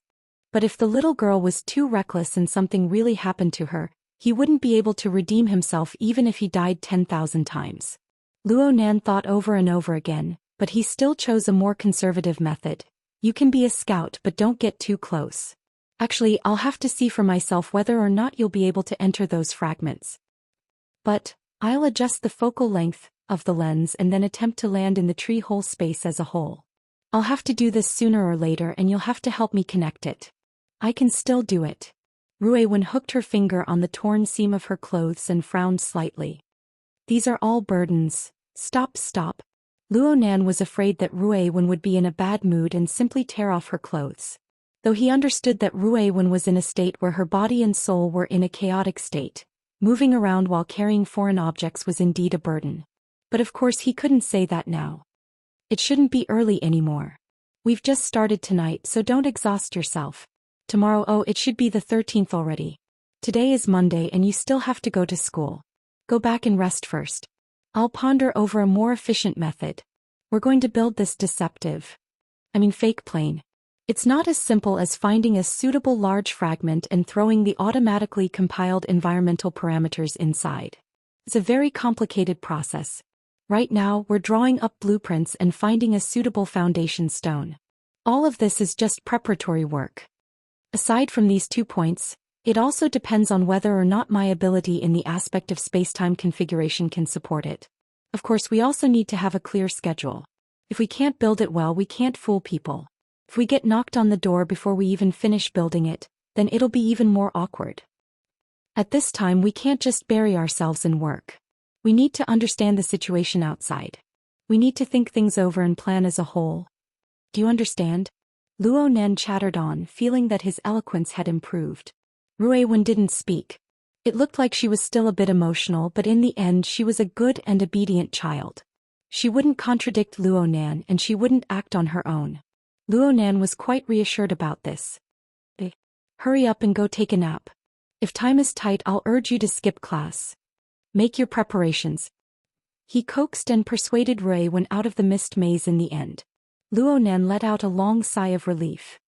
But if the little girl was too reckless and something really happened to her, he wouldn't be able to redeem himself even if he died 10,000 times. Luonan thought over and over again, but he still chose a more conservative method. You can be a scout but don't get too close. Actually, I'll have to see for myself whether or not you'll be able to enter those fragments. But I'll adjust the focal length of the lens and then attempt to land in the tree hole space as a whole. I'll have to do this sooner or later and you'll have to help me connect it. I can still do it. Ruiwen hooked her finger on the torn seam of her clothes and frowned slightly. These are all burdens. Stop. Luonan was afraid that Ruiwen would be in a bad mood and simply tear off her clothes. Though he understood that Ruiwen was in a state where her body and soul were in a chaotic state, moving around while carrying foreign objects was indeed a burden. But of course he couldn't say that now. It shouldn't be early anymore. We've just started tonight, so don't exhaust yourself. Tomorrow, it should be the 13th already. Today is Monday and you still have to go to school. Go back and rest first. I'll ponder over a more efficient method. We're going to build this fake plane. It's not as simple as finding a suitable large fragment and throwing the automatically compiled environmental parameters inside. It's a very complicated process. Right now, we're drawing up blueprints and finding a suitable foundation stone. All of this is just preparatory work. Aside from these 2 points, it also depends on whether or not my ability in the aspect of spacetime configuration can support it. Of course, we also need to have a clear schedule. If we can't build it well, we can't fool people. If we get knocked on the door before we even finish building it, then it'll be even more awkward. At this time, we can't just bury ourselves in work. We need to understand the situation outside. We need to think things over and plan as a whole. Do you understand? Luonan chattered on, feeling that his eloquence had improved. Ruiwen didn't speak. It looked like she was still a bit emotional, but in the end she was a good and obedient child. She wouldn't contradict Luonan and she wouldn't act on her own. Luonan was quite reassured about this. Hurry up and go take a nap. If time is tight, I'll urge you to skip class. Make your preparations. He coaxed and persuaded Ruiwen out of the mist maze in the end. Luonan let out a long sigh of relief.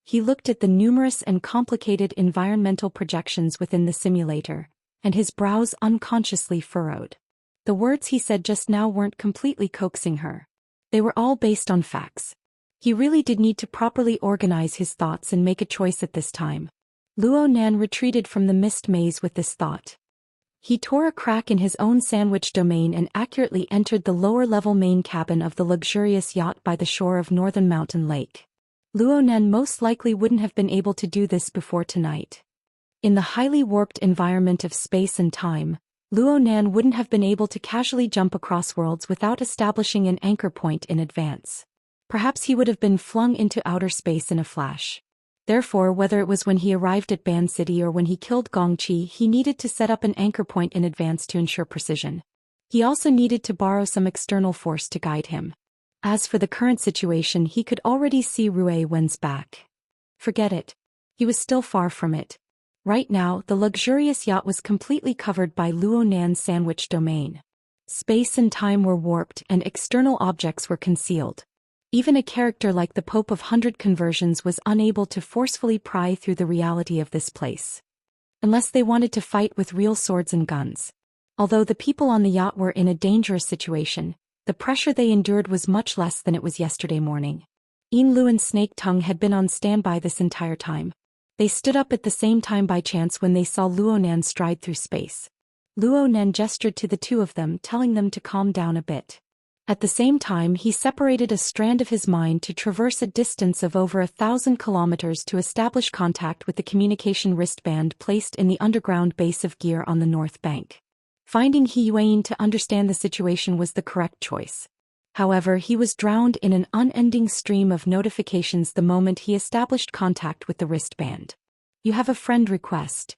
He looked at the numerous and complicated environmental projections within the simulator, and his brows unconsciously furrowed. The words he said just now weren't completely coaxing her. They were all based on facts. He really did need to properly organize his thoughts and make a choice at this time. Luonan retreated from the mist maze with this thought. He tore a crack in his own sandwich domain and accurately entered the lower-level main cabin of the luxurious yacht by the shore of Northern Mountain Lake. Luonan most likely wouldn't have been able to do this before tonight. In the highly warped environment of space and time, Luonan wouldn't have been able to casually jump across worlds without establishing an anchor point in advance. Perhaps he would have been flung into outer space in a flash. Therefore, whether it was when he arrived at Ban City or when he killed Gongqi, he needed to set up an anchor point in advance to ensure precision. He also needed to borrow some external force to guide him. As for the current situation, he could already see Ruiwen's back. Forget it. He was still far from it. Right now, the luxurious yacht was completely covered by Luonan's sandwich domain. Space and time were warped and external objects were concealed. Even a character like the Pope of 100 Conversions was unable to forcefully pry through the reality of this place. Unless they wanted to fight with real swords and guns. Although the people on the yacht were in a dangerous situation, the pressure they endured was much less than it was yesterday morning. Yinlu and Snake Tongue had been on standby this entire time. They stood up at the same time by chance when they saw Luonan stride through space. Luo Nan gestured to the two of them, telling them to calm down a bit. At the same time, he separated a strand of his mind to traverse a distance of over 1,000 kilometers to establish contact with the communication wristband placed in the underground base of gear on the north bank. Finding He Yuan to understand the situation was the correct choice. However, he was drowned in an unending stream of notifications the moment he established contact with the wristband. You have a friend request.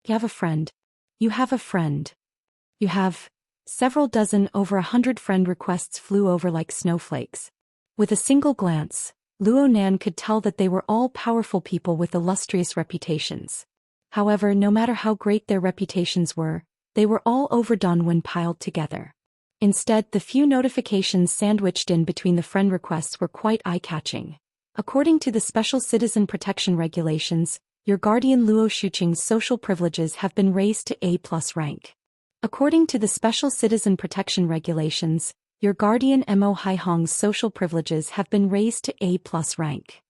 You have a friend. You have a friend. You have... Several dozen, over 100 friend requests flew over like snowflakes. With a single glance, Luo Nan could tell that they were all powerful people with illustrious reputations. However, no matter how great their reputations were, they were all overdone when piled together. Instead, the few notifications sandwiched in between the friend requests were quite eye-catching. According to the Special Citizen Protection Regulations, your guardian Luo Xuqing's social privileges have been raised to A+ rank. According to the Special Citizen Protection Regulations, your guardian Mo Haihong's social privileges have been raised to A+ rank.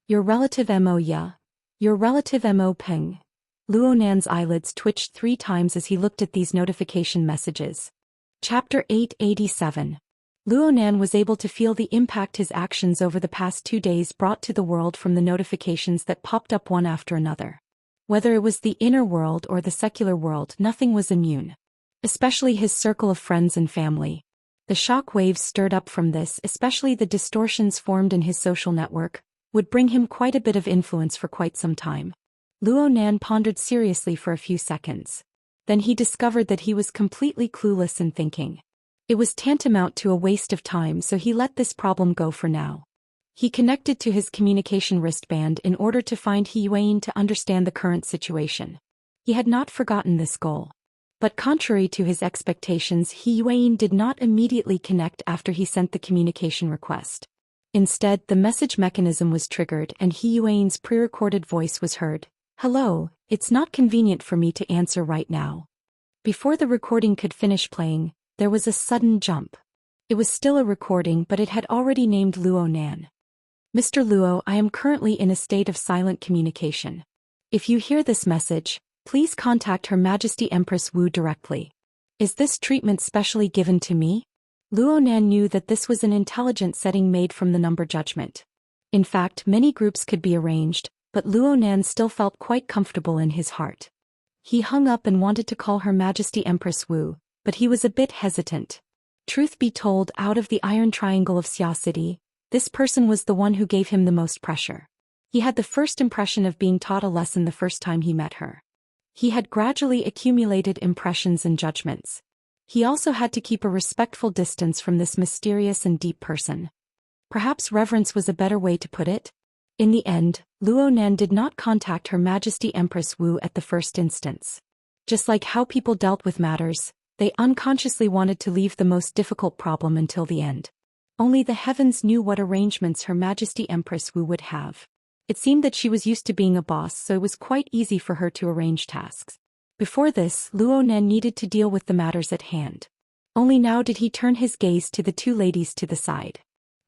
Your relative Mo Ya. Your relative Mo Peng. Luo Nan's eyelids twitched 3 times as he looked at these notification messages. Chapter 887. Luo Nan was able to feel the impact his actions over the past 2 days brought to the world from the notifications that popped up one after another. Whether it was the inner world or the secular world, nothing was immune. Especially his circle of friends and family. The shock waves stirred up from this, especially the distortions formed in his social network, would bring him quite a bit of influence for quite some time. Luo Nan pondered seriously for a few seconds. Then he discovered that he was completely clueless in thinking. It was tantamount to a waste of time, so he let this problem go for now. He connected to his communication wristband in order to find He Yuan to understand the current situation. He had not forgotten this goal. But contrary to his expectations, He Yuan did not immediately connect after he sent the communication request. Instead, the message mechanism was triggered and He Yuan's pre-recorded voice was heard. Hello, it's not convenient for me to answer right now. Before the recording could finish playing, there was a sudden jump. It was still a recording, but it had already named Luo Nan. Mr. Luo, I am currently in a state of silent communication. If you hear this message, please contact Her Majesty Empress Wu directly. Is this treatment specially given to me? Luo Nan knew that this was an intelligent setting made from the number judgment. In fact, many groups could be arranged, but Luo Nan still felt quite comfortable in his heart. He hung up and wanted to call Her Majesty Empress Wu, but he was a bit hesitant. Truth be told, out of the Iron Triangle of Xia City, this person was the one who gave him the most pressure. He had the first impression of being taught a lesson the first time he met her. He had gradually accumulated impressions and judgments. He also had to keep a respectful distance from this mysterious and deep person. Perhaps reverence was a better way to put it. In the end, Luo Nan did not contact Her Majesty Empress Wu at the first instance. Just like how people dealt with matters, they unconsciously wanted to leave the most difficult problem until the end. Only the heavens knew what arrangements Her Majesty Empress Wu would have. It seemed that she was used to being a boss, so it was quite easy for her to arrange tasks. Before this, Luo Nan needed to deal with the matters at hand. Only now did he turn his gaze to the 2 ladies to the side.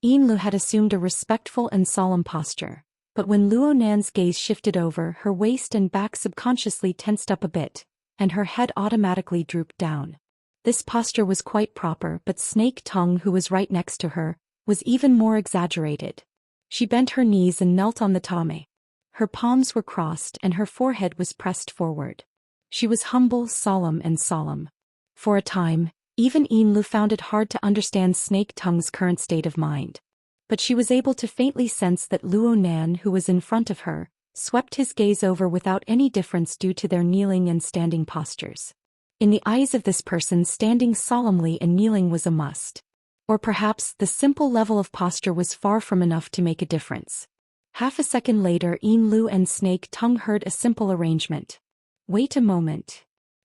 Yin Lu had assumed a respectful and solemn posture, but when Luo Nan's gaze shifted over, her waist and back subconsciously tensed up a bit, and her head automatically drooped down. This posture was quite proper, but Snake Tongue, who was right next to her, was even more exaggerated. She bent her knees and knelt on the tame. Her palms were crossed and her forehead was pressed forward. She was humble, solemn and solemn. For a time, even Yin Lu found it hard to understand Snake Tongue's current state of mind. But she was able to faintly sense that Luo Nan, who was in front of her, swept his gaze over without any difference due to their kneeling and standing postures. In the eyes of this person, standing solemnly and kneeling was a must. Or perhaps the simple level of posture was far from enough to make a difference. Half a second later, Yin Lu and Snake Tongue heard a simple arrangement. Wait a moment.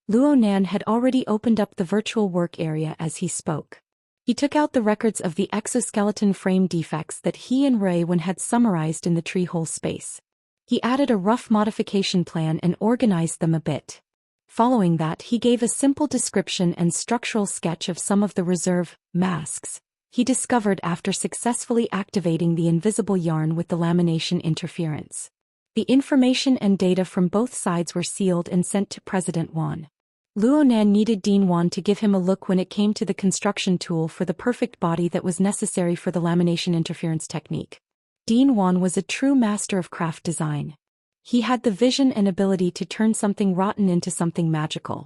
Luo Nan had already opened up the virtual work area as he spoke. He took out the records of the exoskeleton frame defects that he and Ray Wen had summarized in the tree hole space. He added a rough modification plan and organized them a bit. Following that, he gave a simple description and structural sketch of some of the reserve masks he discovered after successfully activating the invisible yarn with the lamination interference. The information and data from both sides were sealed and sent to President Wan. Luonan needed Dean Wan to give him a look when it came to the construction tool for the perfect body that was necessary for the lamination interference technique. Dean Wan was a true master of craft design. He had the vision and ability to turn something rotten into something magical.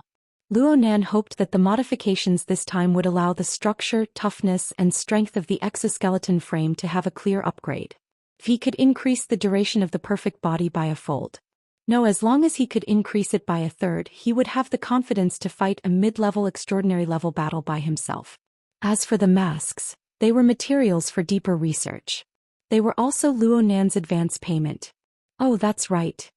Luonan hoped that the modifications this time would allow the structure, toughness, and strength of the exoskeleton frame to have a clear upgrade. If he could increase the duration of the perfect body by a fold. No, as long as he could increase it by a third, he would have the confidence to fight a mid-level extraordinary level battle by himself. As for the masks, they were materials for deeper research. They were also Luonan's advance payment. Oh, that's right.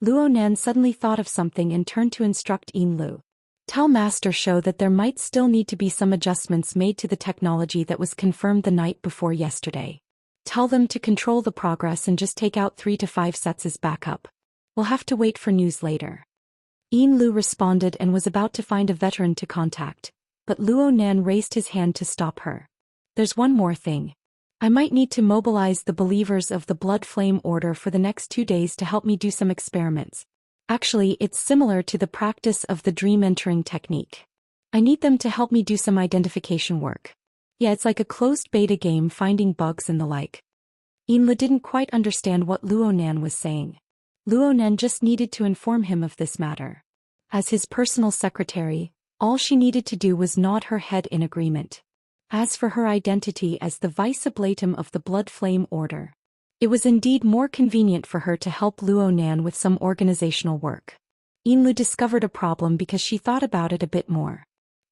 Luonan suddenly thought of something and turned to instruct Lu. Tell Master Shou that there might still need to be some adjustments made to the technology that was confirmed the night before yesterday. Tell them to control the progress and just take out 3 to 5 sets as backup. We'll have to wait for news later. Lu responded and was about to find a veteran to contact, but Luonan raised his hand to stop her. There's one more thing. I might need to mobilize the believers of the Blood Flame Order for the next 2 days to help me do some experiments. Actually, it's similar to the practice of the dream entering technique. I need them to help me do some identification work. Yeah, it's like a closed beta game finding bugs and the like. Lu didn't quite understand what Luonan was saying. Luonan just needed to inform him of this matter. As his personal secretary, all she needed to do was nod her head in agreement. As for her identity as the vice oblatum of the Blood Flame Order, it was indeed more convenient for her to help Luonan with some organizational work. Lu discovered a problem because she thought about it a bit more.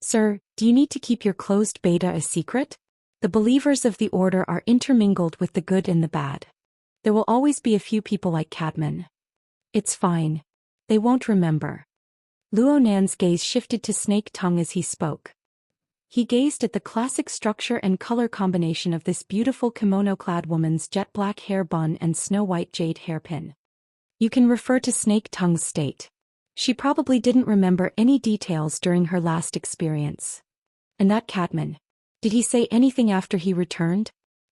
Sir, do you need to keep your closed beta a secret? The believers of the Order are intermingled with the good and the bad. There will always be a few people like Cadman. It's fine. They won't remember. Luonan's gaze shifted to Snake Tongue as he spoke. He gazed at the classic structure and color combination of this beautiful kimono-clad woman's jet black hair bun and snow-white jade hairpin. You can refer to Snake Tongue's state. She probably didn't remember any details during her last experience. And that Cadman. Did he say anything after he returned?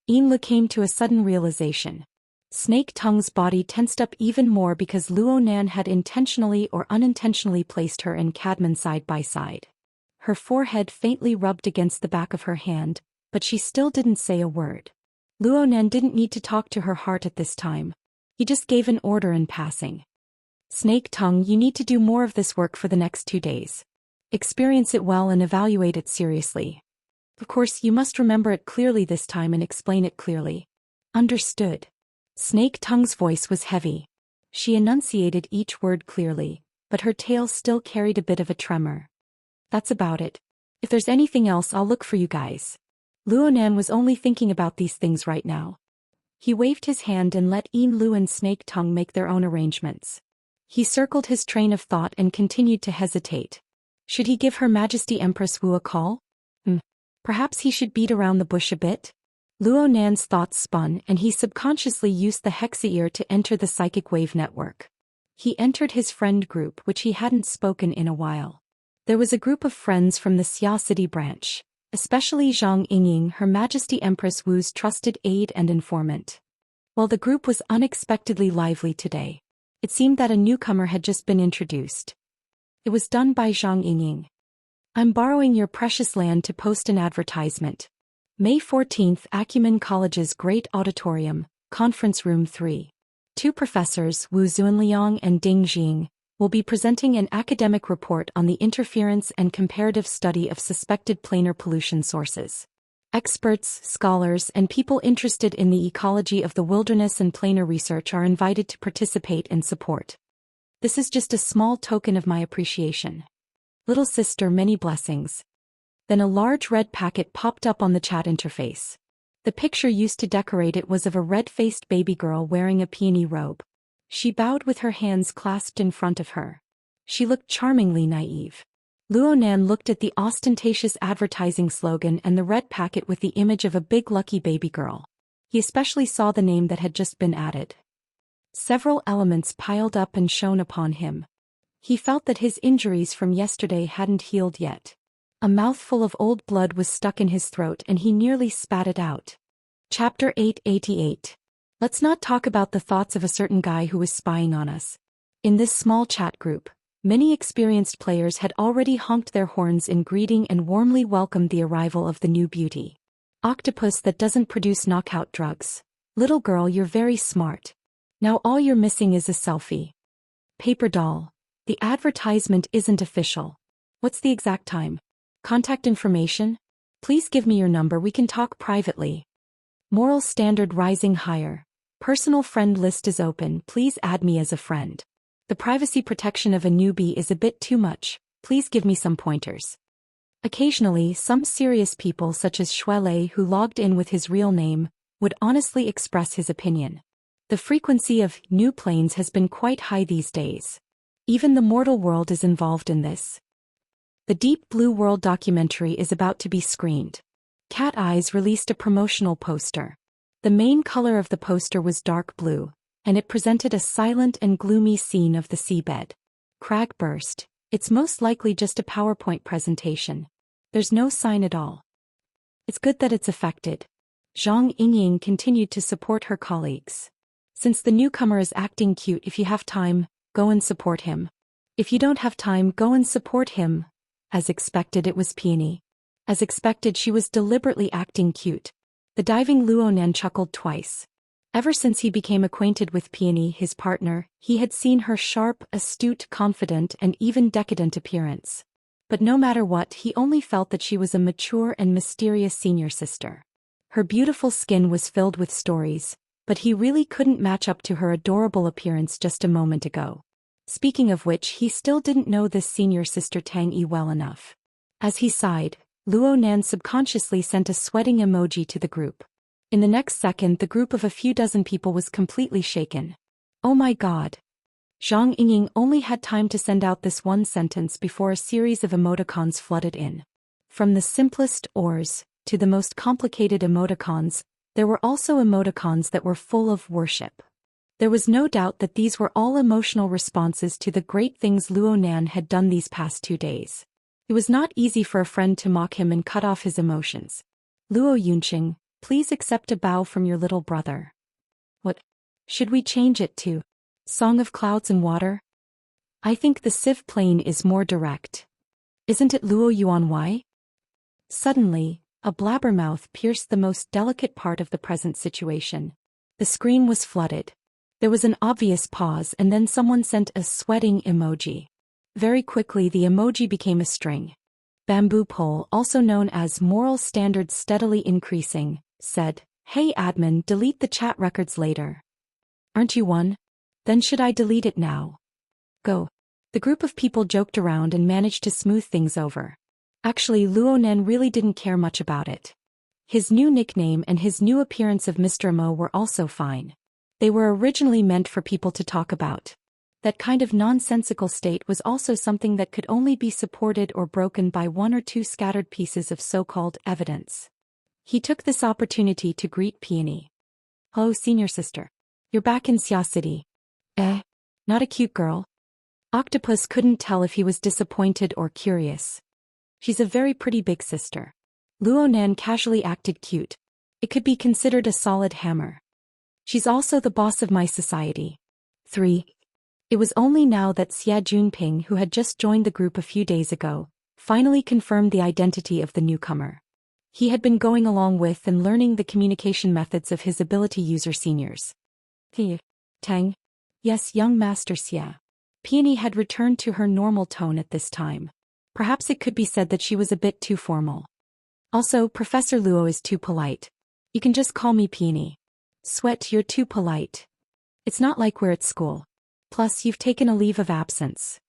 Lu came to a sudden realization. Snake Tongue's body tensed up even more because Luonan had intentionally or unintentionally placed her and Cadman side by side. Her forehead faintly rubbed against the back of her hand, but she still didn't say a word. Luonan didn't need to talk to her heart at this time. He just gave an order in passing. Snake Tongue, you need to do more of this work for the next 2 days. Experience it well and evaluate it seriously. Of course, you must remember it clearly this time and explain it clearly. Understood. Snake Tongue's voice was heavy. She enunciated each word clearly, but her tail still carried a bit of a tremor. That's about it. If there's anything else, I'll look for you guys. Luonan was only thinking about these things right now. He waved his hand and let Lu and Snake Tongue make their own arrangements. He circled his train of thought and continued to hesitate. Should he give Her Majesty Empress Wu a call? Perhaps he should beat around the bush a bit? Luonan's thoughts spun and he subconsciously used the Hexaear to enter the psychic wave network. He entered his friend group, which he hadn't spoken in a while. There was a group of friends from the Xia City branch, especially Zhang Yingying, Her Majesty Empress Wu's trusted aide and informant. While the group was unexpectedly lively today, it seemed that a newcomer had just been introduced. It was done by Zhang Yingying. I'm borrowing your precious land to post an advertisement. May 14th, Acumen College's Great Auditorium, Conference Room 3. 2 professors, Wu Zunliang and Ding Jing, will be presenting an academic report on the interference and comparative study of suspected planar pollution sources. Experts, scholars, and people interested in the ecology of the wilderness and planar research are invited to participate and support. This is just a small token of my appreciation. Little sister, many blessings. Then a large red packet popped up on the chat interface. The picture used to decorate it was of a red-faced baby girl wearing a peony robe. She bowed with her hands clasped in front of her. She looked charmingly naive. Luonan looked at the ostentatious advertising slogan and the red packet with the image of a big lucky baby girl. He especially saw the name that had just been added. Several elements piled up and shone upon him. He felt that his injuries from yesterday hadn't healed yet. A mouthful of old blood was stuck in his throat and he nearly spat it out. Chapter 888. Let's not talk about the thoughts of a certain guy who was spying on us. In this small chat group, Many experienced players had already honked their horns in greeting and warmly welcomed the arrival of the new beauty. Octopus that doesn't produce knockout drugs. Little girl, you're very smart. Now all you're missing is a selfie. Paper doll. The advertisement isn't official. What's the exact time? Contact information? Please give me your number, we can talk privately. Moral standard rising higher. Personal friend list is open, please add me as a friend. The privacy protection of a newbie is a bit too much, please give me some pointers. Occasionally, some serious people such as Shuele, who logged in with his real name, would honestly express his opinion. The frequency of new planes has been quite high these days. Even the mortal world is involved in this. The Deep Blue World documentary is about to be screened. Cat Eyes released a promotional poster. The main color of the poster was dark blue, and it presented a silent and gloomy scene of the seabed. Crag burst. It's most likely just a PowerPoint presentation. There's no sign at all. It's good that it's affected. Zhang Yingying continued to support her colleagues. Since the newcomer is acting cute, if you have time, go and support him. If you don't have time, go and support him. As expected, it was Peony. As expected, she was deliberately acting cute. The diving Luonan chuckled twice. Ever since he became acquainted with Peony, his partner, he had seen her sharp, astute, confident, and even decadent appearance. But no matter what, he only felt that she was a mature and mysterious senior sister. Her beautiful skin was filled with stories, but he really couldn't match up to her adorable appearance just a moment ago. Speaking of which, he still didn't know this senior sister Tang Yi well enough. As he sighed, Luo Nan subconsciously sent a sweating emoji to the group. In the next second, the group of a few dozen people was completely shaken. Oh my god. Zhang Yingying only had time to send out this one sentence before a series of emoticons flooded in. From the simplest ors to the most complicated emoticons, there were also emoticons that were full of worship. There was no doubt that these were all emotional responses to the great things Luo Nan had done these past 2 days. It was not easy for a friend to mock him and cut off his emotions. Luo Yunqing, please accept a bow from your little brother. What? Should we change it to Song of Clouds and Water? I think the Civ plane is more direct. Isn't it Luo Yuan Y? Suddenly, a blabbermouth pierced the most delicate part of the present situation. The screen was flooded. There was an obvious pause, and then someone sent a sweating emoji. Very quickly the emoji became a string. Bamboo Pole, also known as Moral Standards Steadily Increasing, said, "Hey admin, delete the chat records later." Aren't you one? Then should I delete it now? Go. The group of people joked around and managed to smooth things over. Actually, Luo Nan really didn't care much about it. His new nickname and his new appearance of Mr. Mo were also fine. They were originally meant for people to talk about. That kind of nonsensical state was also something that could only be supported or broken by one or two scattered pieces of so-called evidence. He took this opportunity to greet Peony. "Oh, senior sister. You're back in Xia City. Not a cute girl?" Octopus couldn't tell if he was disappointed or curious. "She's a very pretty big sister." Luo Nan casually acted cute. It could be considered a solid hammer. "She's also the boss of my society." 3. It was only now that Xia Junping, who had just joined the group a few days ago, finally confirmed the identity of the newcomer. He had been going along with and learning the communication methods of his ability user seniors. Tang. Yes, young Master Xia. Peony had returned to her normal tone at this time. Perhaps it could be said that she was a bit too formal. Also, Professor Luo is too polite. You can just call me Peony. Sweat, you're too polite. It's not like we're at school. Plus, you've taken a leave of absence.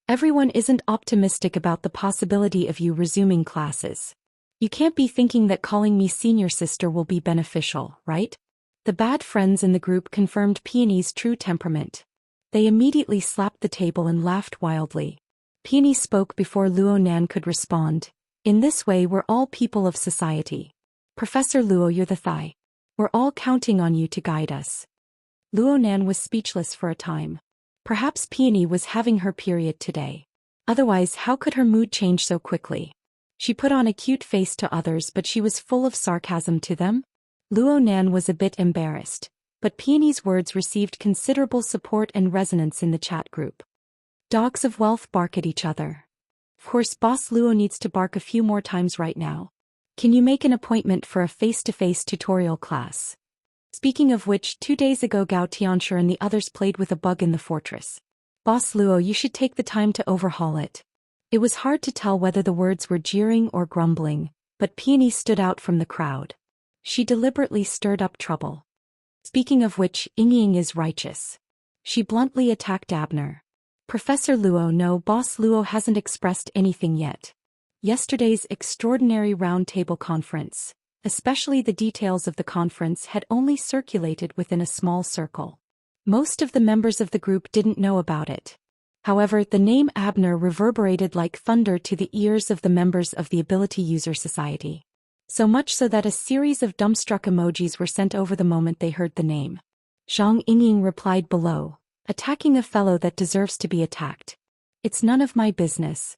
Everyone isn't optimistic about the possibility of you resuming classes. You can't be thinking that calling me senior sister will be beneficial, right? The bad friends in the group confirmed Peony's true temperament. They immediately slapped the table and laughed wildly. Peony spoke before Luo Nan could respond. "In this way, we're all people of society. Professor Luo, you're the thigh. We're all counting on you to guide us." Luo Nan was speechless for a time. Perhaps Peony was having her period today. Otherwise, how could her mood change so quickly? She put on a cute face to others, but she was full of sarcasm to them. Luo Nan was a bit embarrassed, but Peony's words received considerable support and resonance in the chat group. Dogs of wealth bark at each other. Of course, Boss Luo needs to bark a few more times right now. Can you make an appointment for a face-to-face tutorial class? Speaking of which, 2 days ago Gao Tianxia and the others played with a bug in the fortress. Boss Luo, you should take the time to overhaul it. It was hard to tell whether the words were jeering or grumbling, but Peony stood out from the crowd. She deliberately stirred up trouble. Speaking of which, Ying is righteous. She bluntly attacked Abner. Professor Luo, no, Boss Luo hasn't expressed anything yet. Yesterday's extraordinary roundtable conference, especially the details of the conference, had only circulated within a small circle. Most of the members of the group didn't know about it. However, the name Abner reverberated like thunder to the ears of the members of the Ability User Society. So much so that a series of dumbstruck emojis were sent over the moment they heard the name. Zhang Ying replied below, attacking a fellow that deserves to be attacked. It's none of my business.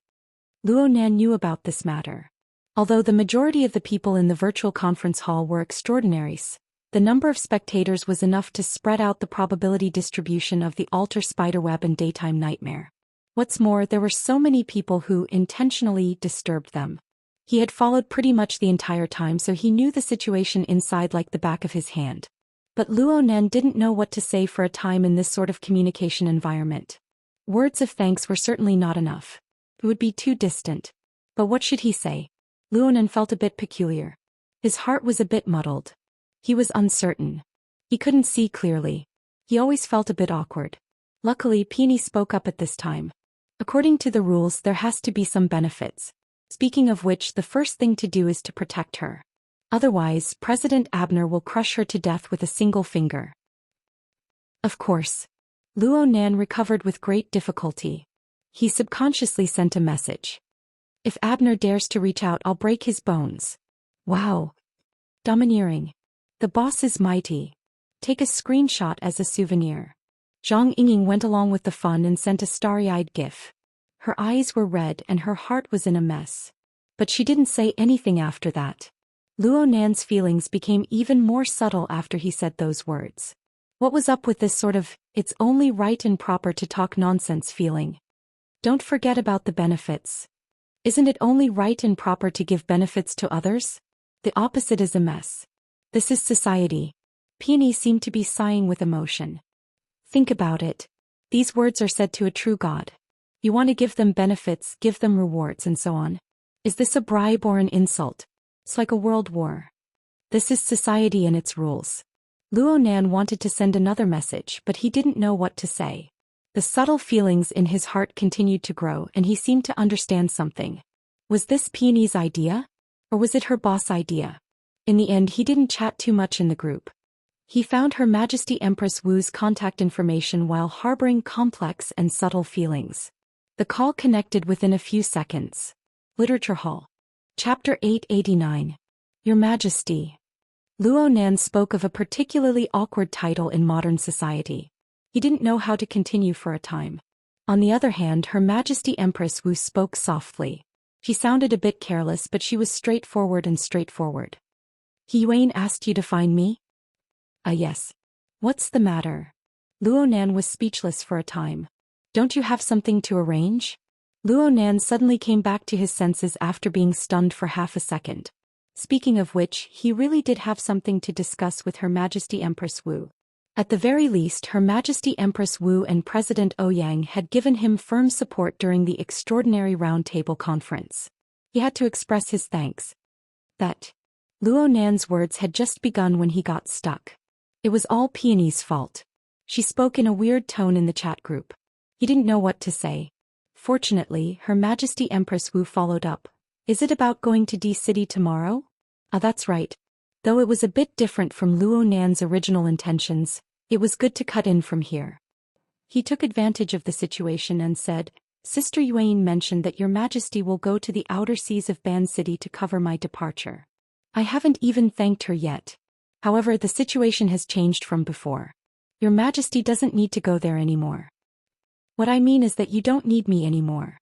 Luo Nan knew about this matter. Although the majority of the people in the virtual conference hall were extraordinaries, the number of spectators was enough to spread out the probability distribution of the altar spiderweb and daytime nightmare. What's more, there were so many people who intentionally disturbed them. He had followed pretty much the entire time, so he knew the situation inside like the back of his hand. But Luo Nan didn't know what to say for a time in this sort of communication environment. Words of thanks were certainly not enough. It would be too distant. But what should he say? Luo Nan felt a bit peculiar. His heart was a bit muddled. He was uncertain. He couldn't see clearly. He always felt a bit awkward. Luckily, Peony spoke up at this time. According to the rules, there has to be some benefits. Speaking of which, the first thing to do is to protect her. Otherwise, President Abner will crush her to death with a single finger. Of course. Luo Nan recovered with great difficulty. He subconsciously sent a message. If Abner dares to reach out, I'll break his bones. Wow. Domineering. The boss is mighty. Take a screenshot as a souvenir. Zhang Ying went along with the fun and sent a starry-eyed gif. Her eyes were red and her heart was in a mess. But she didn't say anything after that. Luo Nan's feelings became even more subtle after he said those words. What was up with this sort of, it's only right and proper to talk nonsense feeling? Don't forget about the benefits. Isn't it only right and proper to give benefits to others? The opposite is a mess. This is society. Peony seemed to be sighing with emotion. Think about it. These words are said to a true god. You want to give them benefits, give them rewards and so on. Is this a bribe or an insult? It's like a world war. This is society and its rules. Luo Nan wanted to send another message, but he didn't know what to say. The subtle feelings in his heart continued to grow and he seemed to understand something. Was this Peony's idea? Or was it her boss' idea? In the end, he didn't chat too much in the group. He found Her Majesty Empress Wu's contact information while harboring complex and subtle feelings. The call connected within a few seconds. Literature Hall. Chapter 889. Your Majesty. Luo Nan spoke of a particularly awkward title in modern society. He didn't know how to continue for a time. On the other hand, Her Majesty Empress Wu spoke softly. She sounded a bit careless, but she was straightforward and straightforward. He Yuan asked you to find me? Yes. What's the matter? Luo Nan was speechless for a time. Don't you have something to arrange? Luo Nan suddenly came back to his senses after being stunned for half a second. Speaking of which, he really did have something to discuss with Her Majesty Empress Wu. At the very least, Her Majesty Empress Wu and President Ouyang had given him firm support during the extraordinary roundtable conference. He had to express his thanks. That Luo Nan's words had just begun when he got stuck. It was all Peony's fault. She spoke in a weird tone in the chat group. He didn't know what to say. Fortunately, Her Majesty Empress Wu followed up. Is it about going to D City tomorrow? That's right. Though it was a bit different from Luo Nan's original intentions, it was good to cut in from here. He took advantage of the situation and said, Sister Yuan mentioned that Your Majesty will go to the outer seas of Ban City to cover my departure. I haven't even thanked her yet. However, the situation has changed from before. Your Majesty doesn't need to go there anymore. What I mean is that you don't need me anymore.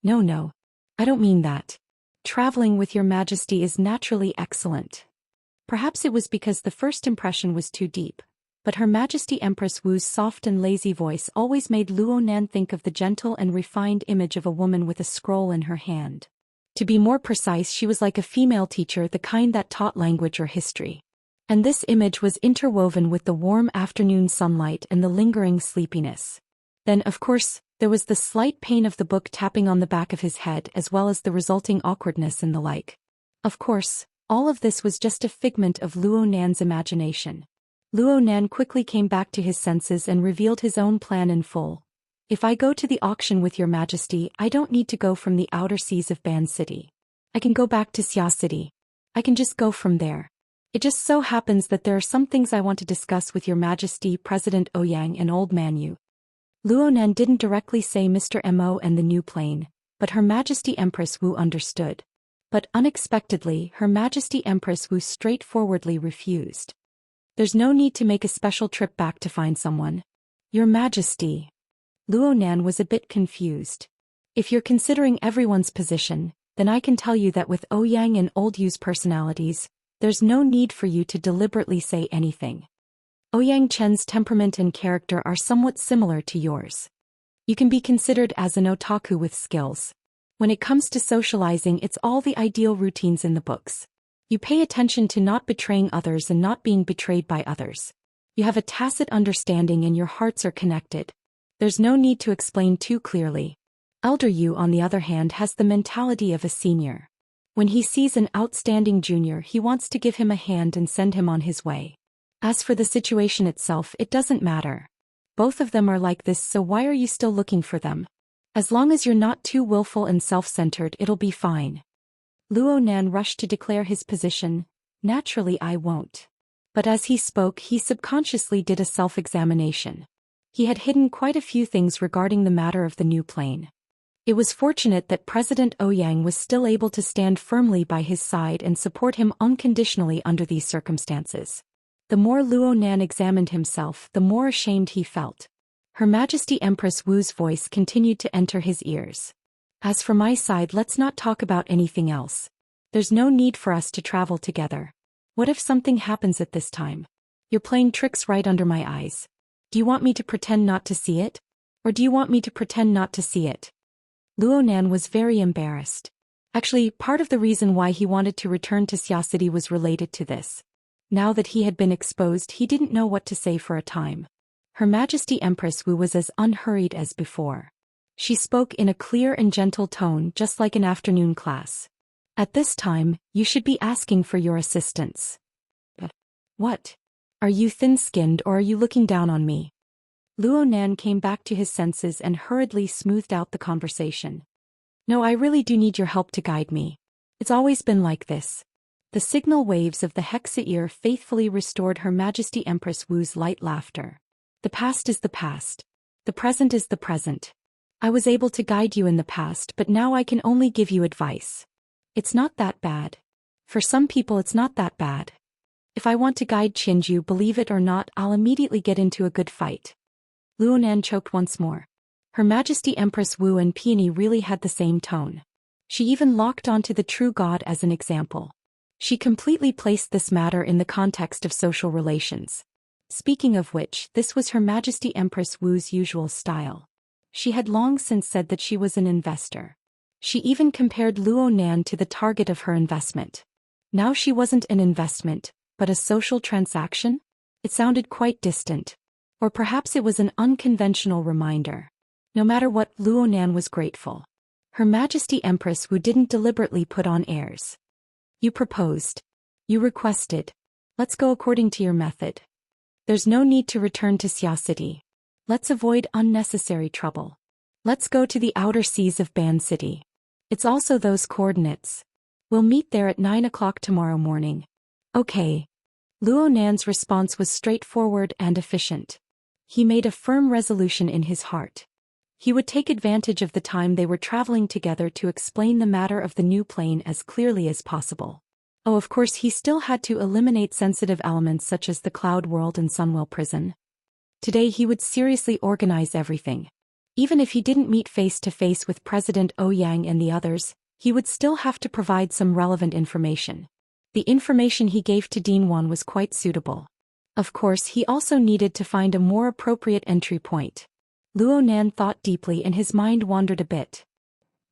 No, I don't mean that. Traveling with Your Majesty is naturally excellent. Perhaps it was because the first impression was too deep. But Her Majesty Empress Wu's soft and lazy voice always made Luo Nan think of the gentle and refined image of a woman with a scroll in her hand. To be more precise, she was like a female teacher, the kind that taught language or history. And this image was interwoven with the warm afternoon sunlight and the lingering sleepiness. Then, of course, there was the slight pain of the book tapping on the back of his head, as well as the resulting awkwardness and the like. Of course, all of this was just a figment of Luo Nan's imagination. Luo Nan quickly came back to his senses and revealed his own plan in full. If I go to the auction with your majesty, I don't need to go from the outer seas of Ban City. I can go back to Xia City. I can just go from there. It just so happens that there are some things I want to discuss with your majesty, President Ouyang and Old Man Yu. Luo Nan didn't directly say Mr. Mo and the new plane, but Her Majesty Empress Wu understood. But unexpectedly, Her Majesty Empress Wu straightforwardly refused. There's no need to make a special trip back to find someone. Your Majesty. Luo Nan was a bit confused. If you're considering everyone's position, then I can tell you that with Ouyang and Old Yu's personalities, there's no need for you to deliberately say anything. Ouyang Chen's temperament and character are somewhat similar to yours. You can be considered as an otaku with skills. When it comes to socializing, it's all the ideal routines in the books. You pay attention to not betraying others and not being betrayed by others. You have a tacit understanding and your hearts are connected. There's no need to explain too clearly. Elder Yu, on the other hand, has the mentality of a senior. When he sees an outstanding junior, he wants to give him a hand and send him on his way. As for the situation itself, it doesn't matter. Both of them are like this, so why are you still looking for them? As long as you're not too willful and self-centered, it'll be fine. Luo Nan rushed to declare his position. Naturally I won't. But as he spoke, he subconsciously did a self-examination. He had hidden quite a few things regarding the matter of the new plane. It was fortunate that President Ouyang was still able to stand firmly by his side and support him unconditionally under these circumstances. The more Luo Nan examined himself, the more ashamed he felt. Her Majesty Empress Wu's voice continued to enter his ears. As for my side, let's not talk about anything else. There's no need for us to travel together. What if something happens at this time? You're playing tricks right under my eyes. Do you want me to pretend not to see it? Or do you want me to pretend not to see it? Luo Nan was very embarrassed. Actually, part of the reason why he wanted to return to Xia City was related to this. Now that he had been exposed, he didn't know what to say for a time. Her Majesty Empress Wu was as unhurried as before. She spoke in a clear and gentle tone, just like an afternoon class. At this time, you should be asking for your assistance. What? Are you thin-skinned or are you looking down on me? Luo Nan came back to his senses and hurriedly smoothed out the conversation. No, I really do need your help to guide me. It's always been like this. The signal waves of the hexa-ear faithfully restored Her Majesty Empress Wu's light laughter. The past is the past. The present is the present. I was able to guide you in the past, but now I can only give you advice. It's not that bad. For some people it's not that bad. If I want to guide Qinju, believe it or not, I'll immediately get into a good fight. Luo Nan choked once more. Her Majesty Empress Wu and Peony really had the same tone. She even locked onto the true God as an example. She completely placed this matter in the context of social relations. Speaking of which, this was Her Majesty Empress Wu's usual style. She had long since said that she was an investor. She even compared Luo Nan to the target of her investment. Now she wasn't an investment, but a social transaction? It sounded quite distant. Or perhaps it was an unconventional reminder. No matter what, Luo Nan was grateful. Her Majesty Empress Wu didn't deliberately put on airs. You proposed. You requested. Let's go according to your method. There's no need to return to Xia City. Let's avoid unnecessary trouble. Let's go to the outer seas of Ban City. It's also those coordinates. We'll meet there at 9 o'clock tomorrow morning. Okay. Luo Nan's response was straightforward and efficient. He made a firm resolution in his heart. He would take advantage of the time they were traveling together to explain the matter of the new plane as clearly as possible. Oh, of course, he still had to eliminate sensitive elements such as the Cloud World and Sunwell Prison. Today he would seriously organize everything. Even if he didn't meet face-to-face with President Ouyang and the others, he would still have to provide some relevant information. The information he gave to Dean Wan was quite suitable. Of course, he also needed to find a more appropriate entry point. Luo Nan thought deeply and his mind wandered a bit.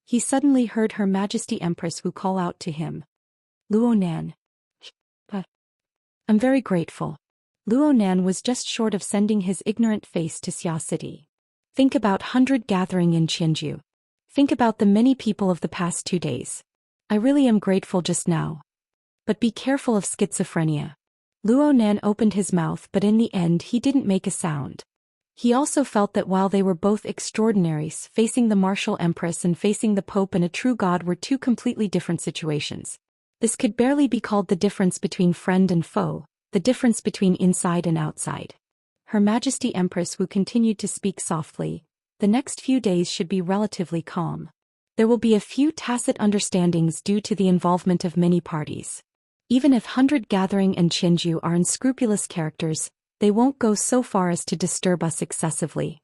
He suddenly heard Her Majesty Empress Wu call out to him. Luo Nan. I'm very grateful. Luo Nan was just short of sending his ignorant face to Xia City. Think about 100 gathering in Qianju. Think about the many people of the past 2 days. I really am grateful just now. But be careful of schizophrenia. Luo Nan opened his mouth, but in the end he didn't make a sound. He also felt that while they were both extraordinaries, facing the martial empress and facing the pope and a true god were two completely different situations. This could barely be called the difference between friend and foe, the difference between inside and outside. Her Majesty Empress Wu continued to speak softly. The next few days should be relatively calm. There will be a few tacit understandings due to the involvement of many parties. Even if 100 Gathering and Qianju are unscrupulous characters, they won't go so far as to disturb us excessively.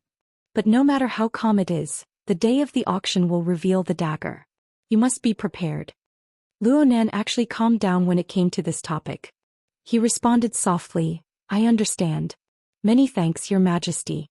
But no matter how calm it is, the day of the auction will reveal the dagger. You must be prepared. Luo Nan actually calmed down when it came to this topic. He responded softly, I understand. Many thanks, Your Majesty.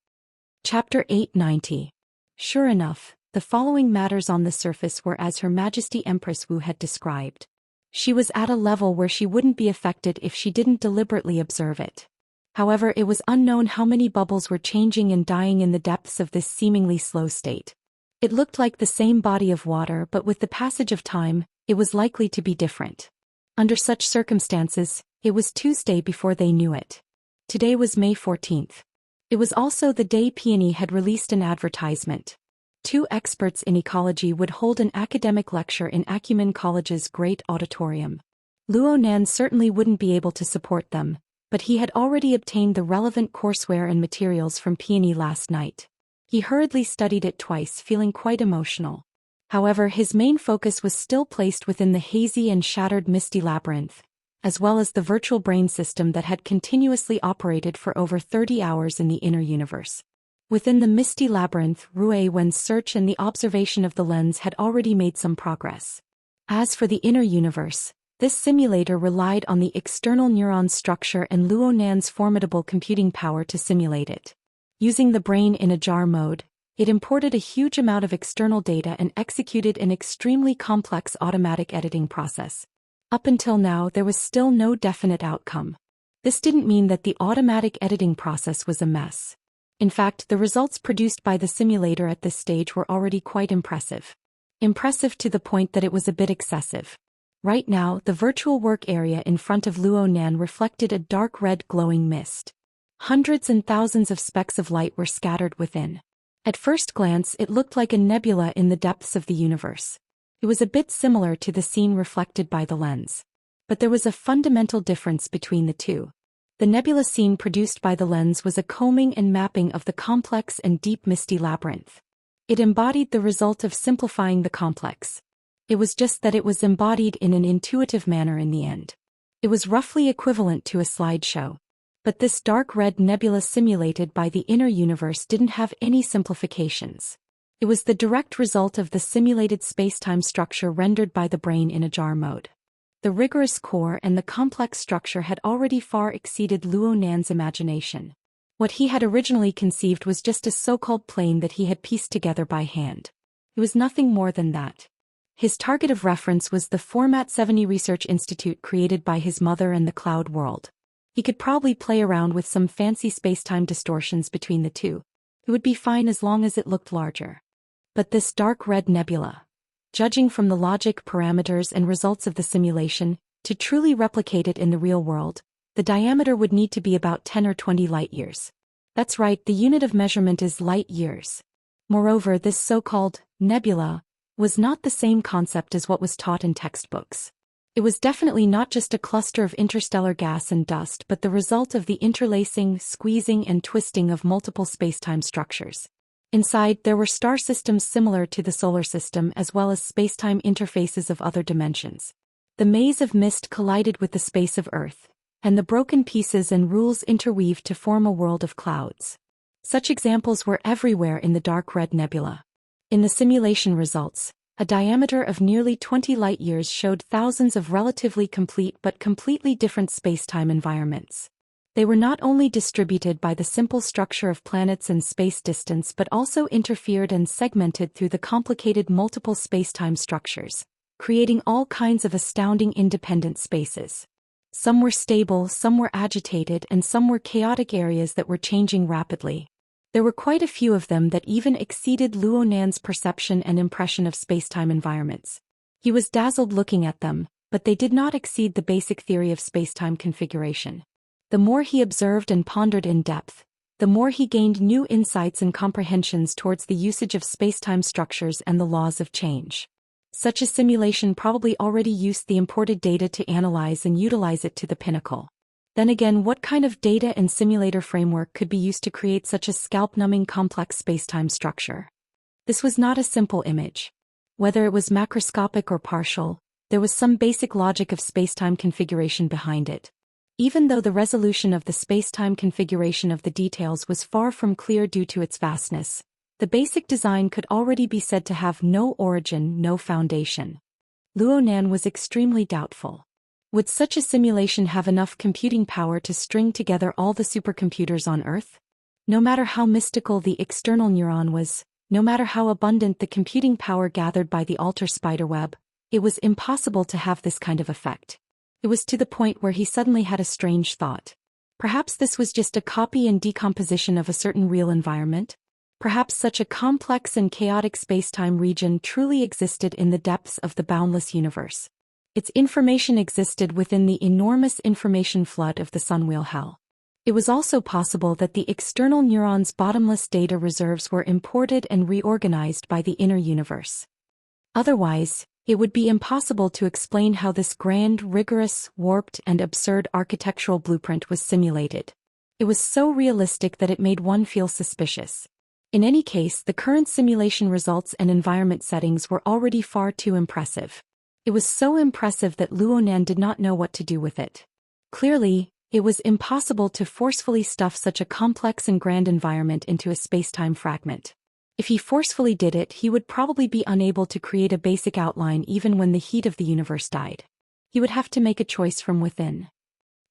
Chapter 890. Sure enough, the following matters on the surface were as Her Majesty Empress Wu had described. She was at a level where she wouldn't be affected if she didn't deliberately observe it. However, it was unknown how many bubbles were changing and dying in the depths of this seemingly slow state. It looked like the same body of water, but with the passage of time, it was likely to be different. Under such circumstances, it was Tuesday before they knew it. Today was May 14th. It was also the day Peony had released an advertisement. 2 experts in ecology would hold an academic lecture in Acumen College's great auditorium. Luo Nan certainly wouldn't be able to support them, but he had already obtained the relevant courseware and materials from Peony last night. He hurriedly studied it twice, feeling quite emotional. However, his main focus was still placed within the hazy and shattered misty labyrinth, as well as the virtual brain system that had continuously operated for over 30 hours in the inner universe. Within the misty labyrinth, Rue Wen's search and the observation of the lens had already made some progress. As for the inner universe, this simulator relied on the external neuron structure and Luo Nan's formidable computing power to simulate it. Using the brain in a jar mode, it imported a huge amount of external data and executed an extremely complex automatic editing process. Up until now, there was still no definite outcome. This didn't mean that the automatic editing process was a mess. In fact, the results produced by the simulator at this stage were already quite impressive. Impressive to the point that it was a bit excessive. Right now, the virtual work area in front of Luo Nan reflected a dark red glowing mist. Hundreds and thousands of specks of light were scattered within. At first glance, it looked like a nebula in the depths of the universe. It was a bit similar to the scene reflected by the lens. But there was a fundamental difference between the two. The nebula scene produced by the lens was a combing and mapping of the complex and deep misty labyrinth. It embodied the result of simplifying the complex. It was just that it was embodied in an intuitive manner in the end. It was roughly equivalent to a slideshow. But this dark red nebula simulated by the inner universe didn't have any simplifications. It was the direct result of the simulated spacetime structure rendered by the brain in a jar mode. The rigorous core and the complex structure had already far exceeded Luo Nan's imagination. What he had originally conceived was just a so-called plane that he had pieced together by hand. It was nothing more than that. His target of reference was the Format 70 Research Institute created by his mother and the cloud world. He could probably play around with some fancy spacetime distortions between the two. It would be fine as long as it looked larger. But this dark red nebula, judging from the logic parameters and results of the simulation, to truly replicate it in the real world, the diameter would need to be about 10 or 20 light years. That's right, the unit of measurement is light years. Moreover, this so-called nebula was not the same concept as what was taught in textbooks. It was definitely not just a cluster of interstellar gas and dust, but the result of the interlacing, squeezing, and twisting of multiple spacetime structures. Inside, there were star systems similar to the solar system as well as spacetime interfaces of other dimensions. The maze of mist collided with the space of Earth, and the broken pieces and rules interweaved to form a world of clouds. Such examples were everywhere in the dark red nebula. In the simulation results, a diameter of nearly 20 light-years showed thousands of relatively complete but completely different spacetime environments. They were not only distributed by the simple structure of planets and space distance but also interfered and segmented through the complicated multiple spacetime structures, creating all kinds of astounding independent spaces. Some were stable, some were agitated, and some were chaotic areas that were changing rapidly. There were quite a few of them that even exceeded Luo Nan's perception and impression of spacetime environments. He was dazzled looking at them, but they did not exceed the basic theory of spacetime configuration. The more he observed and pondered in depth, the more he gained new insights and comprehensions towards the usage of spacetime structures and the laws of change. Such a simulation probably already used the imported data to analyze and utilize it to the pinnacle. Then again, what kind of data and simulator framework could be used to create such a scalp-numbing complex spacetime structure? This was not a simple image. Whether it was macroscopic or partial, there was some basic logic of spacetime configuration behind it. Even though the resolution of the spacetime configuration of the details was far from clear due to its vastness, the basic design could already be said to have no origin, no foundation. Luo Nan was extremely doubtful. Would such a simulation have enough computing power to string together all the supercomputers on Earth? No matter how mystical the external neuron was, no matter how abundant the computing power gathered by the alter spiderweb, it was impossible to have this kind of effect. It was to the point where he suddenly had a strange thought. Perhaps this was just a copy and decomposition of a certain real environment? Perhaps such a complex and chaotic spacetime region truly existed in the depths of the boundless universe. Its information existed within the enormous information flood of the sunwheel hell. It was also possible that the external neuron's bottomless data reserves were imported and reorganized by the inner universe. Otherwise, it would be impossible to explain how this grand, rigorous, warped, and absurd architectural blueprint was simulated. It was so realistic that it made one feel suspicious. In any case, the current simulation results and environment settings were already far too impressive. It was so impressive that Luo Nan did not know what to do with it. Clearly, it was impossible to forcefully stuff such a complex and grand environment into a spacetime fragment. If he forcefully did it, he would probably be unable to create a basic outline even when the heat of the universe died. He would have to make a choice from within.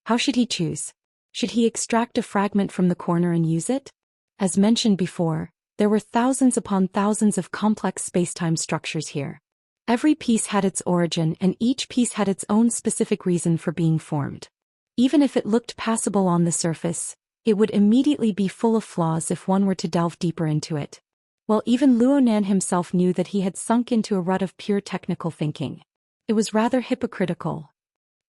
How should he choose? Should he extract a fragment from the corner and use it? As mentioned before, there were thousands upon thousands of complex spacetime structures here. Every piece had its origin and each piece had its own specific reason for being formed. Even if it looked passable on the surface, it would immediately be full of flaws if one were to delve deeper into it. Well, even Luo Nan himself knew that he had sunk into a rut of pure technical thinking. It was rather hypocritical.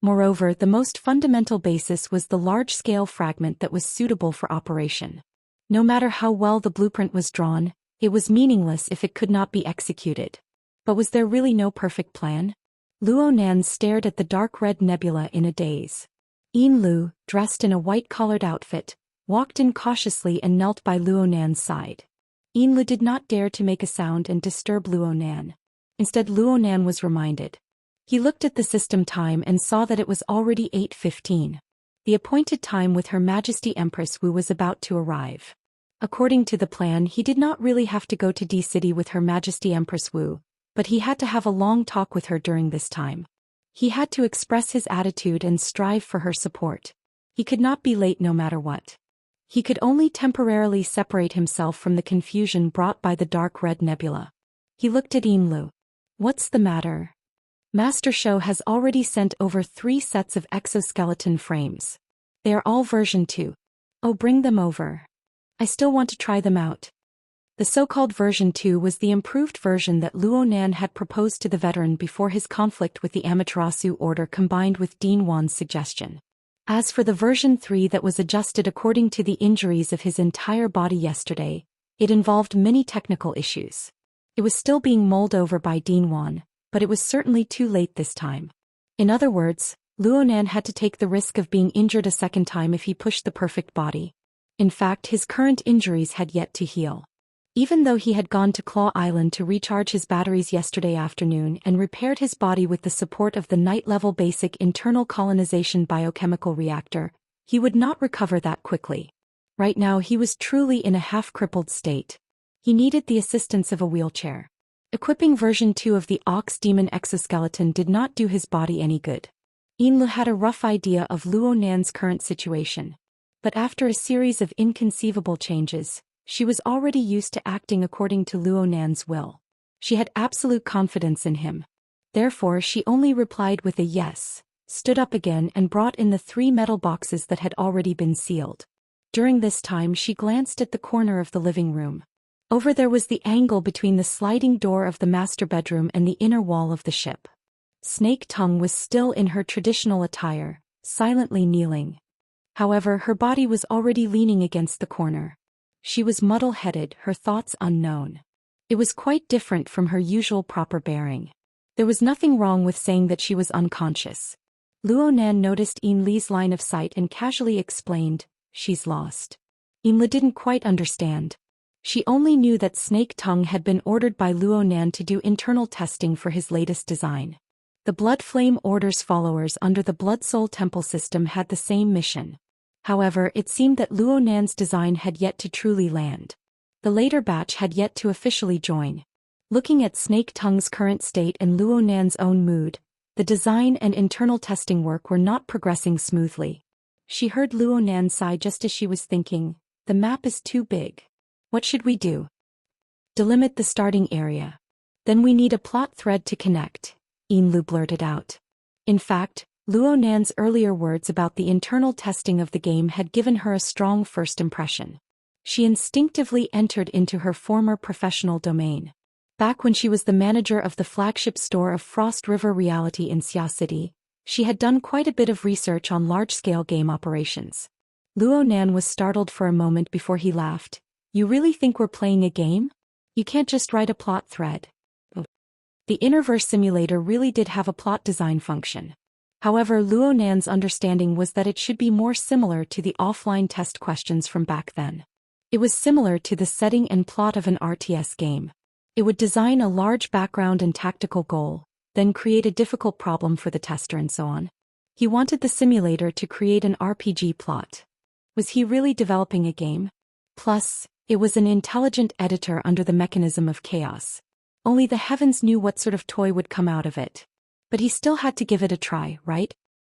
Moreover, the most fundamental basis was the large-scale fragment that was suitable for operation. No matter how well the blueprint was drawn, it was meaningless if it could not be executed. But was there really no perfect plan? Luo Nan stared at the dark red nebula in a daze. Yin Lu, dressed in a white-collared outfit, walked in cautiously and knelt by Luo Nan's side. Yin Lu did not dare to make a sound and disturb Luo Nan. Instead, Luo Nan was reminded. He looked at the system time and saw that it was already 8:15. The appointed time with Her Majesty Empress Wu was about to arrive. According to the plan, he did not really have to go to D City with Her Majesty Empress Wu, but he had to have a long talk with her during this time. He had to express his attitude and strive for her support. He could not be late no matter what. He could only temporarily separate himself from the confusion brought by the dark red nebula. He looked at Yin Lu. What's the matter? Master Shou has already sent over 3 sets of exoskeleton frames. They are all version 2. Oh, bring them over. I still want to try them out. The so-called version 2 was the improved version that Luo Nan had proposed to the veteran before his conflict with the Amaterasu order combined with Dean Wan's suggestion. As for the version 3 that was adjusted according to the injuries of his entire body yesterday, it involved many technical issues. It was still being mulled over by Dean Wan, but it was certainly too late this time. In other words, Luo Nan had to take the risk of being injured a second time if he pushed the perfect body. In fact, his current injuries had yet to heal. Even though he had gone to Claw Island to recharge his batteries yesterday afternoon and repaired his body with the support of the night-level basic internal colonization biochemical reactor, he would not recover that quickly. Right now he was truly in a half-crippled state. He needed the assistance of a wheelchair. Equipping version 2 of the Ox Demon exoskeleton did not do his body any good. Yin Lu had a rough idea of Luo Nan's current situation. But after a series of inconceivable changes, she was already used to acting according to Luo Nan's will. She had absolute confidence in him. Therefore she only replied with a yes, stood up again and brought in the 3 metal boxes that had already been sealed. During this time she glanced at the corner of the living room. Over there was the angle between the sliding door of the master bedroom and the inner wall of the ship. Snake Tongue was still in her traditional attire, silently kneeling. However, her body was already leaning against the corner. She was muddle-headed, her thoughts unknown. It was quite different from her usual proper bearing. There was nothing wrong with saying that she was unconscious. Luo Nan noticed Yin Li's line of sight and casually explained, "She's lost." Yin Li didn't quite understand. She only knew that Snake Tongue had been ordered by Luo Nan to do internal testing for his latest design. The Blood Flame Order's followers under the Blood Soul Temple system had the same mission. However, it seemed that Luo Nan's design had yet to truly land. The later batch had yet to officially join. Looking at Snake Tongue's current state and Luo Nan's own mood, the design and internal testing work were not progressing smoothly. She heard Luo Nan sigh just as she was thinking, "The map is too big. What should we do?" "Delimit the starting area. Then we need a plot thread to connect," Yin Lu blurted out. In fact, Luo Nan's earlier words about the internal testing of the game had given her a strong first impression. She instinctively entered into her former professional domain. Back when she was the manager of the flagship store of Frost River Reality in Xia City, she had done quite a bit of research on large-scale game operations. Luo Nan was startled for a moment before he laughed. "You really think we're playing a game? You can't just write a plot thread." The Innerverse simulator really did have a plot design function. However, Luo Nan's understanding was that it should be more similar to the offline test questions from back then. It was similar to the setting and plot of an RTS game. It would design a large background and tactical goal, then create a difficult problem for the tester and so on. He wanted the simulator to create an RPG plot. Was he really developing a game? Plus, it was an intelligent editor under the mechanism of chaos. Only the heavens knew what sort of toy would come out of it. But he still had to give it a try, right?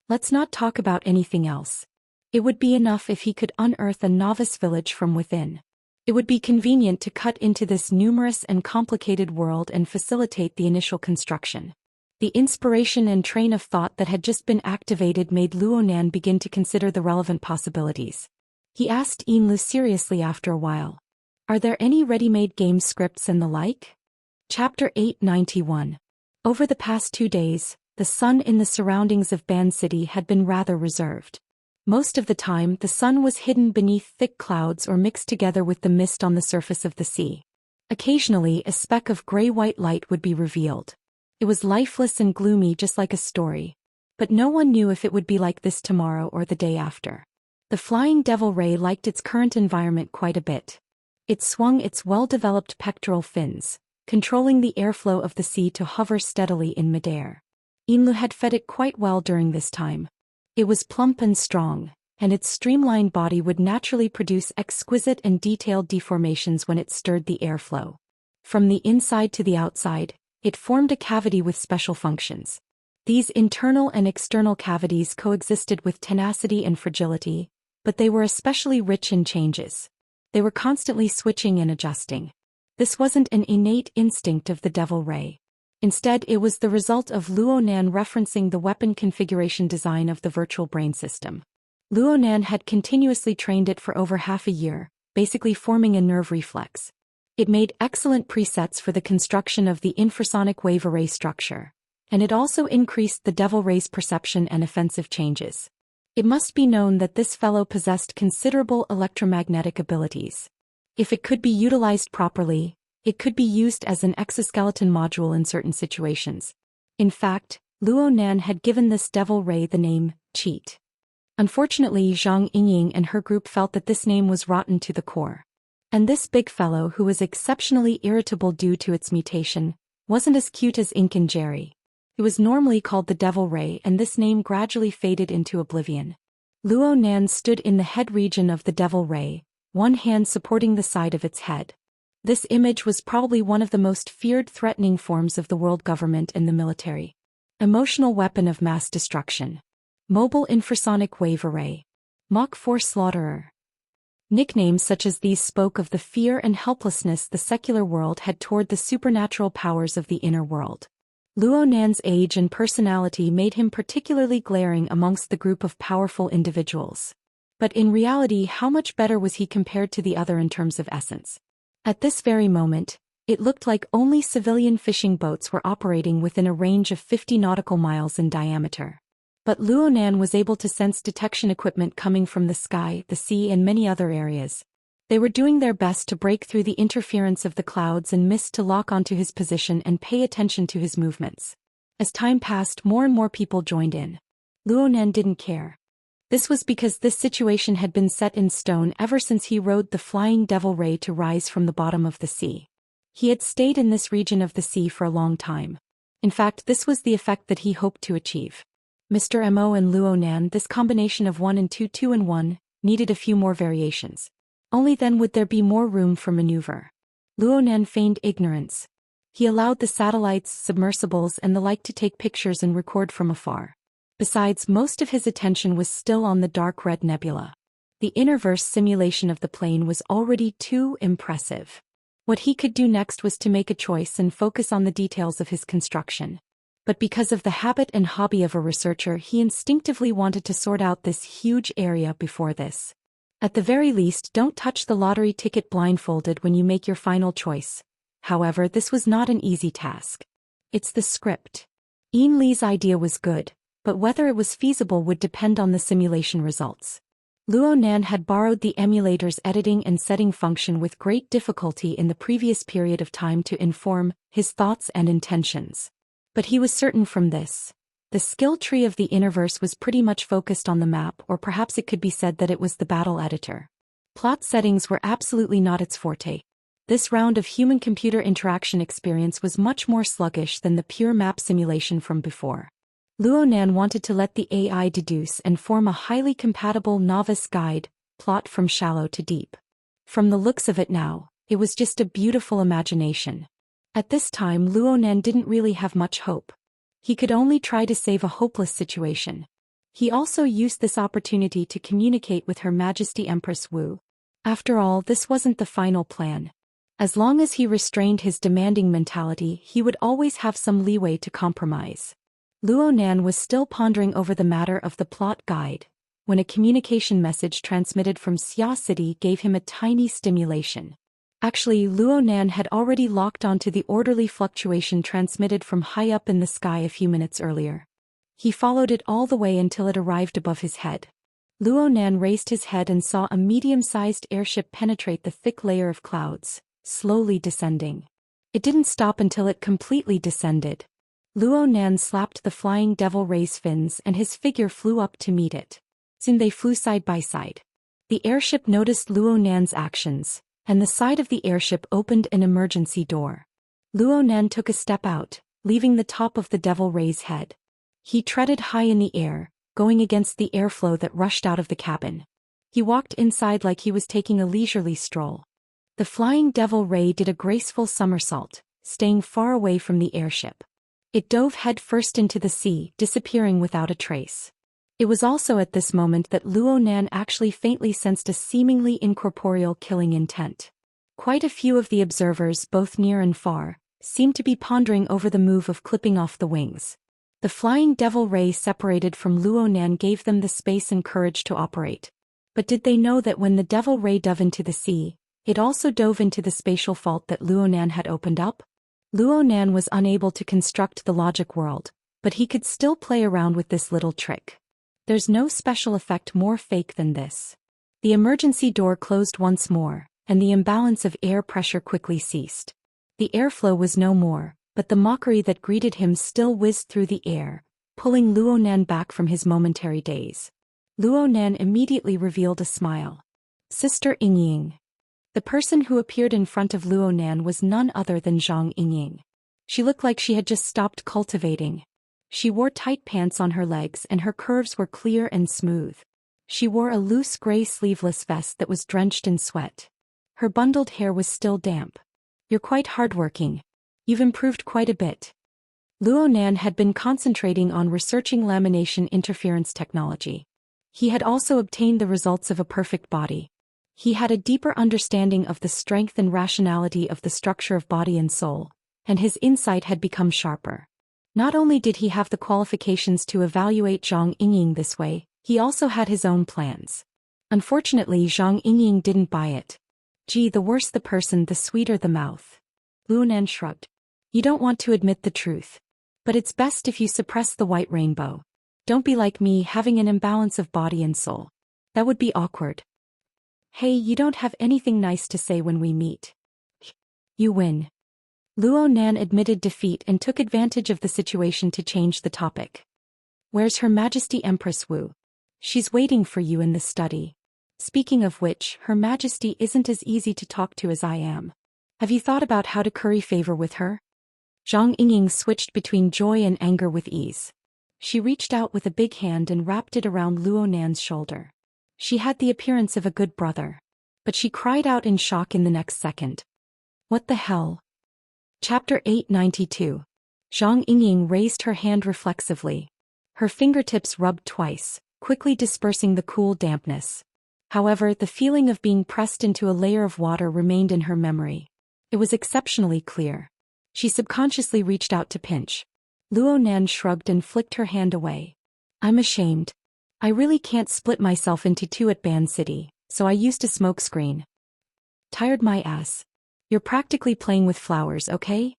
Let's not talk about anything else. It would be enough if he could unearth a novice village from within. It would be convenient to cut into this numerous and complicated world and facilitate the initial construction. The inspiration and train of thought that had just been activated made Luo Nan begin to consider the relevant possibilities. He asked Yin Lu seriously after a while, "Are there any ready-made game scripts and the like?" Chapter 891. Over the past 2 days, the sun in the surroundings of Ban City had been rather reserved. Most of the time, the sun was hidden beneath thick clouds or mixed together with the mist on the surface of the sea. Occasionally, a speck of gray-white light would be revealed. It was lifeless and gloomy just like a story. But no one knew if it would be like this tomorrow or the day after. The flying devil ray liked its current environment quite a bit. It swung its well-developed pectoral fins, controlling the airflow of the sea to hover steadily in midair. Yin Lu had fed it quite well during this time. It was plump and strong, and its streamlined body would naturally produce exquisite and detailed deformations when it stirred the airflow. From the inside to the outside, it formed a cavity with special functions. These internal and external cavities coexisted with tenacity and fragility, but they were especially rich in changes. They were constantly switching and adjusting. This wasn't an innate instinct of the Devil Ray. Instead, it was the result of Luo Nan referencing the weapon configuration design of the virtual brain system. Luo Nan had continuously trained it for over half a year, basically forming a nerve reflex. It made excellent presets for the construction of the infrasonic wave array structure, and it also increased the Devil Ray's perception and offensive changes. It must be known that this fellow possessed considerable electromagnetic abilities. If it could be utilized properly, it could be used as an exoskeleton module in certain situations. In fact, Luo Nan had given this Devil Ray the name, Cheat. Unfortunately, Zhang Yingying and her group felt that this name was rotten to the core. And this big fellow, who was exceptionally irritable due to its mutation, wasn't as cute as Ink and Jerry. It was normally called the Devil Ray, and this name gradually faded into oblivion. Luo Nan stood in the head region of the Devil Ray, one hand supporting the side of its head. This image was probably one of the most feared threatening forms of the world government and the military. Emotional weapon of mass destruction. Mobile infrasonic wave array. Mach 4 Slaughterer. Nicknames such as these spoke of the fear and helplessness the secular world had toward the supernatural powers of the inner world. Luo Nan's age and personality made him particularly glaring amongst the group of powerful individuals. But in reality, how much better was he compared to the other in terms of essence? At this very moment, it looked like only civilian fishing boats were operating within a range of 50 nautical miles in diameter. But Luo Nan was able to sense detection equipment coming from the sky, the sea, and many other areas. They were doing their best to break through the interference of the clouds and mist to lock onto his position and pay attention to his movements. As time passed, more and more people joined in. Luo Nan didn't care. This was because this situation had been set in stone ever since he rode the flying devil ray to rise from the bottom of the sea. He had stayed in this region of the sea for a long time. In fact, this was the effect that he hoped to achieve. Mr. Mo and Luo Nan, this combination of 1 and 2, 2 and 1, needed a few more variations. Only then would there be more room for maneuver. Luo Nan feigned ignorance. He allowed the satellites, submersibles, and the like to take pictures and record from afar. Besides, most of his attention was still on the dark red nebula. The Immerse simulation of the plane was already too impressive. What he could do next was to make a choice and focus on the details of his construction. But because of the habit and hobby of a researcher, he instinctively wanted to sort out this huge area before this. At the very least, don't touch the lottery ticket blindfolded when you make your final choice. However, this was not an easy task. It's the script. Ian Lee's idea was good, but whether it was feasible would depend on the simulation results. Luo Nan had borrowed the emulator's editing and setting function with great difficulty in the previous period of time to inform his thoughts and intentions. But he was certain from this. The skill tree of the Immerse was pretty much focused on the map, or perhaps it could be said that it was the battle editor. Plot settings were absolutely not its forte. This round of human-computer interaction experience was much more sluggish than the pure map simulation from before. Luo Nan wanted to let the AI deduce and form a highly compatible novice guide plot from shallow to deep. From the looks of it now, it was just a beautiful imagination. At this time, Luo Nan didn't really have much hope. He could only try to save a hopeless situation. He also used this opportunity to communicate with Her Majesty Empress Wu. After all, this wasn't the final plan. As long as he restrained his demanding mentality, he would always have some leeway to compromise. Luo Nan was still pondering over the matter of the plot guide, when a communication message transmitted from Xia City gave him a tiny stimulation. Actually, Luo Nan had already locked onto the orderly fluctuation transmitted from high up in the sky a few minutes earlier. He followed it all the way until it arrived above his head. Luo Nan raised his head and saw a medium-sized airship penetrate the thick layer of clouds, slowly descending. It didn't stop until it completely descended. Luo Nan slapped the flying devil ray's fins and his figure flew up to meet it. Soon they flew side by side. The airship noticed Luo Nan's actions, and the side of the airship opened an emergency door. Luo Nan took a step out, leaving the top of the devil ray's head. He treaded high in the air, going against the airflow that rushed out of the cabin. He walked inside like he was taking a leisurely stroll. The flying devil ray did a graceful somersault, staying far away from the airship. It dove head first into the sea, disappearing without a trace. It was also at this moment that Luo Nan actually faintly sensed a seemingly incorporeal killing intent. Quite a few of the observers, both near and far, seemed to be pondering over the move of clipping off the wings. The flying devil ray separated from Luo Nan gave them the space and courage to operate. But did they know that when the devil ray dove into the sea, it also dove into the spatial fault that Luo Nan had opened up? Luo Nan was unable to construct the logic world, but he could still play around with this little trick. There's no special effect more fake than this. The emergency door closed once more, and the imbalance of air pressure quickly ceased. The airflow was no more, but the mockery that greeted him still whizzed through the air, pulling Luo Nan back from his momentary daze. Luo Nan immediately revealed a smile. Sister Yingying. The person who appeared in front of Luo Nan was none other than Zhang Yingying. She looked like she had just stopped cultivating. She wore tight pants on her legs and her curves were clear and smooth. She wore a loose gray sleeveless vest that was drenched in sweat. Her bundled hair was still damp. You're quite hardworking. You've improved quite a bit. Luo Nan had been concentrating on researching lamination interference technology. He had also obtained the results of a perfect body. He had a deeper understanding of the strength and rationality of the structure of body and soul, and his insight had become sharper. Not only did he have the qualifications to evaluate Zhang Yingying this way, he also had his own plans. Unfortunately, Zhang Yingying didn't buy it. Gee, the worse the person, the sweeter the mouth. Luonan shrugged. You don't want to admit the truth. But it's best if you suppress the white rainbow. Don't be like me, having an imbalance of body and soul. That would be awkward. Hey, you don't have anything nice to say when we meet. You win. Luo Nan admitted defeat and took advantage of the situation to change the topic. Where's Her Majesty Empress Wu? She's waiting for you in the study. Speaking of which, Her Majesty isn't as easy to talk to as I am. Have you thought about how to curry favor with her? Zhang Yingying switched between joy and anger with ease. She reached out with a big hand and wrapped it around Luo Nan's shoulder. She had the appearance of a good brother. But she cried out in shock in the next second. What the hell? Chapter 892. Zhang Yingying raised her hand reflexively. Her fingertips rubbed twice, quickly dispersing the cool dampness. However, the feeling of being pressed into a layer of water remained in her memory. It was exceptionally clear. She subconsciously reached out to pinch. Luo Nan shrugged and flicked her hand away. I'm ashamed. I really can't split myself into two at Band City, so I used a smoke screen. Tired my ass. You're practically playing with flowers, okay?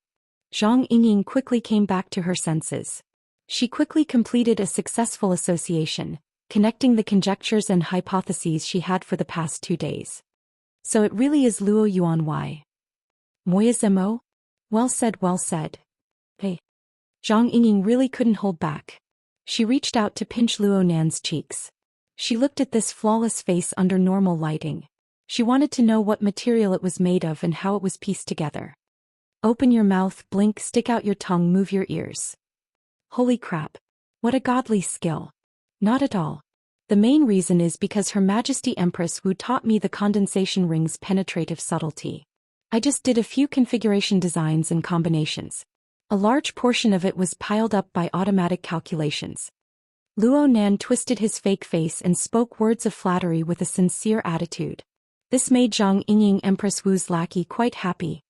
Zhang Yingying quickly came back to her senses. She quickly completed a successful association, connecting the conjectures and hypotheses she had for the past 2 days. So it really is Luo Yuan Y. Moya Zemo? Well said, well said. Hey. Zhang Yingying really couldn't hold back. She reached out to pinch Luo Nan's cheeks. She looked at this flawless face under normal lighting. She wanted to know what material it was made of and how it was pieced together. Open your mouth, blink, stick out your tongue, move your ears. Holy crap. What a godly skill. Not at all. The main reason is because Her Majesty Empress Wu taught me the condensation ring's penetrative subtlety. I just did a few configuration designs and combinations. A large portion of it was piled up by automatic calculations. Luo Nan twisted his fake face and spoke words of flattery with a sincere attitude. This made Zhang Yingying, Empress Wu's lackey, quite happy.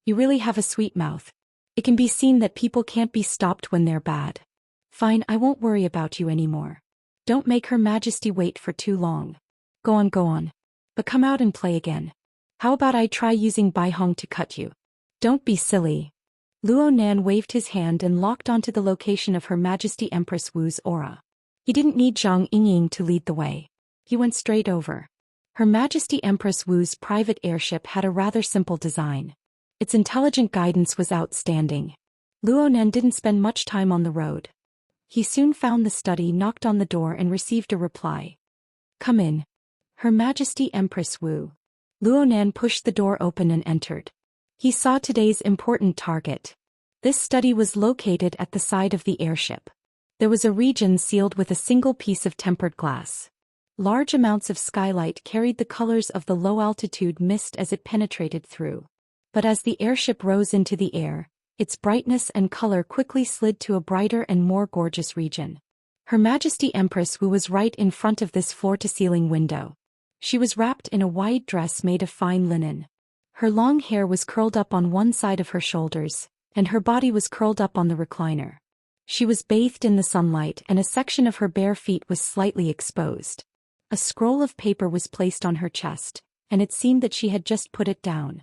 You really have a sweet mouth. It can be seen that people can't be stopped when they're bad. Fine, I won't worry about you anymore. Don't make Her Majesty wait for too long. Go on. But come out and play again. How about I try using Bai Hong to cut you? Don't be silly. Luo Nan waved his hand and locked onto the location of Her Majesty Empress Wu's aura. He didn't need Zhang Yingying to lead the way. He went straight over. Her Majesty Empress Wu's private airship had a rather simple design. Its intelligent guidance was outstanding. Luo Nan didn't spend much time on the road. He soon found the study, knocked on the door and received a reply. Come in. Her Majesty Empress Wu. Luo Nan pushed the door open and entered. He saw today's important target. This study was located at the side of the airship. There was a region sealed with a single piece of tempered glass. Large amounts of skylight carried the colors of the low-altitude mist as it penetrated through. But as the airship rose into the air, its brightness and color quickly slid to a brighter and more gorgeous region. Her Majesty Empress Wu was right in front of this floor-to-ceiling window. She was wrapped in a wide dress made of fine linen. Her long hair was curled up on one side of her shoulders, and her body was curled up on the recliner. She was bathed in the sunlight and a section of her bare feet was slightly exposed. A scroll of paper was placed on her chest, and it seemed that she had just put it down.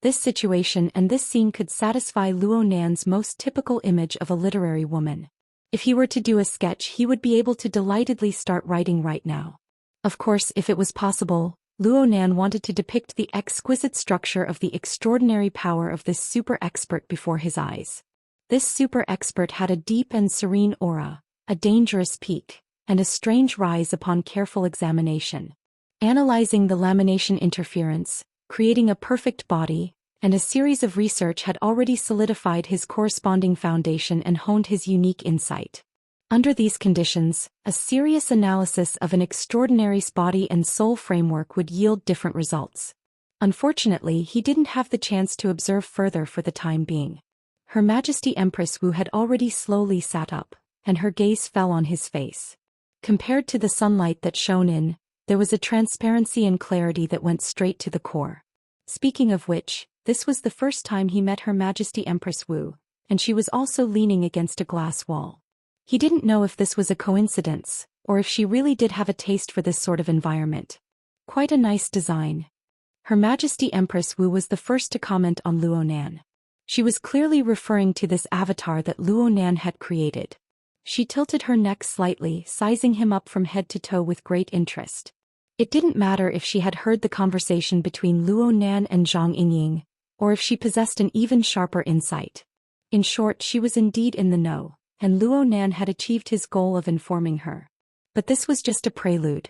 This situation and this scene could satisfy Luo Nan's most typical image of a literary woman. If he were to do a sketch, he would be able to delightedly start writing right now. Of course, if it was possible, Luo Nan wanted to depict the exquisite structure of the extraordinary power of this super expert before his eyes. This super expert had a deep and serene aura, a dangerous peak, and a strange rise upon careful examination. Analyzing the lamination interference, creating a perfect body, and a series of research had already solidified his corresponding foundation and honed his unique insight. Under these conditions, a serious analysis of an extraordinary body and soul framework would yield different results. Unfortunately, he didn't have the chance to observe further for the time being. Her Majesty Empress Wu had already slowly sat up, and her gaze fell on his face. Compared to the sunlight that shone in, there was a transparency and clarity that went straight to the core. Speaking of which, this was the first time he met Her Majesty Empress Wu, and she was also leaning against a glass wall. He didn't know if this was a coincidence, or if she really did have a taste for this sort of environment. Quite a nice design. Her Majesty Empress Wu was the first to comment on Luo Nan. She was clearly referring to this avatar that Luo Nan had created. She tilted her neck slightly, sizing him up from head to toe with great interest. It didn't matter if she had heard the conversation between Luo Nan and Zhang Yingying, or if she possessed an even sharper insight. In short, she was indeed in the know, and Luo Nan had achieved his goal of informing her. But this was just a prelude.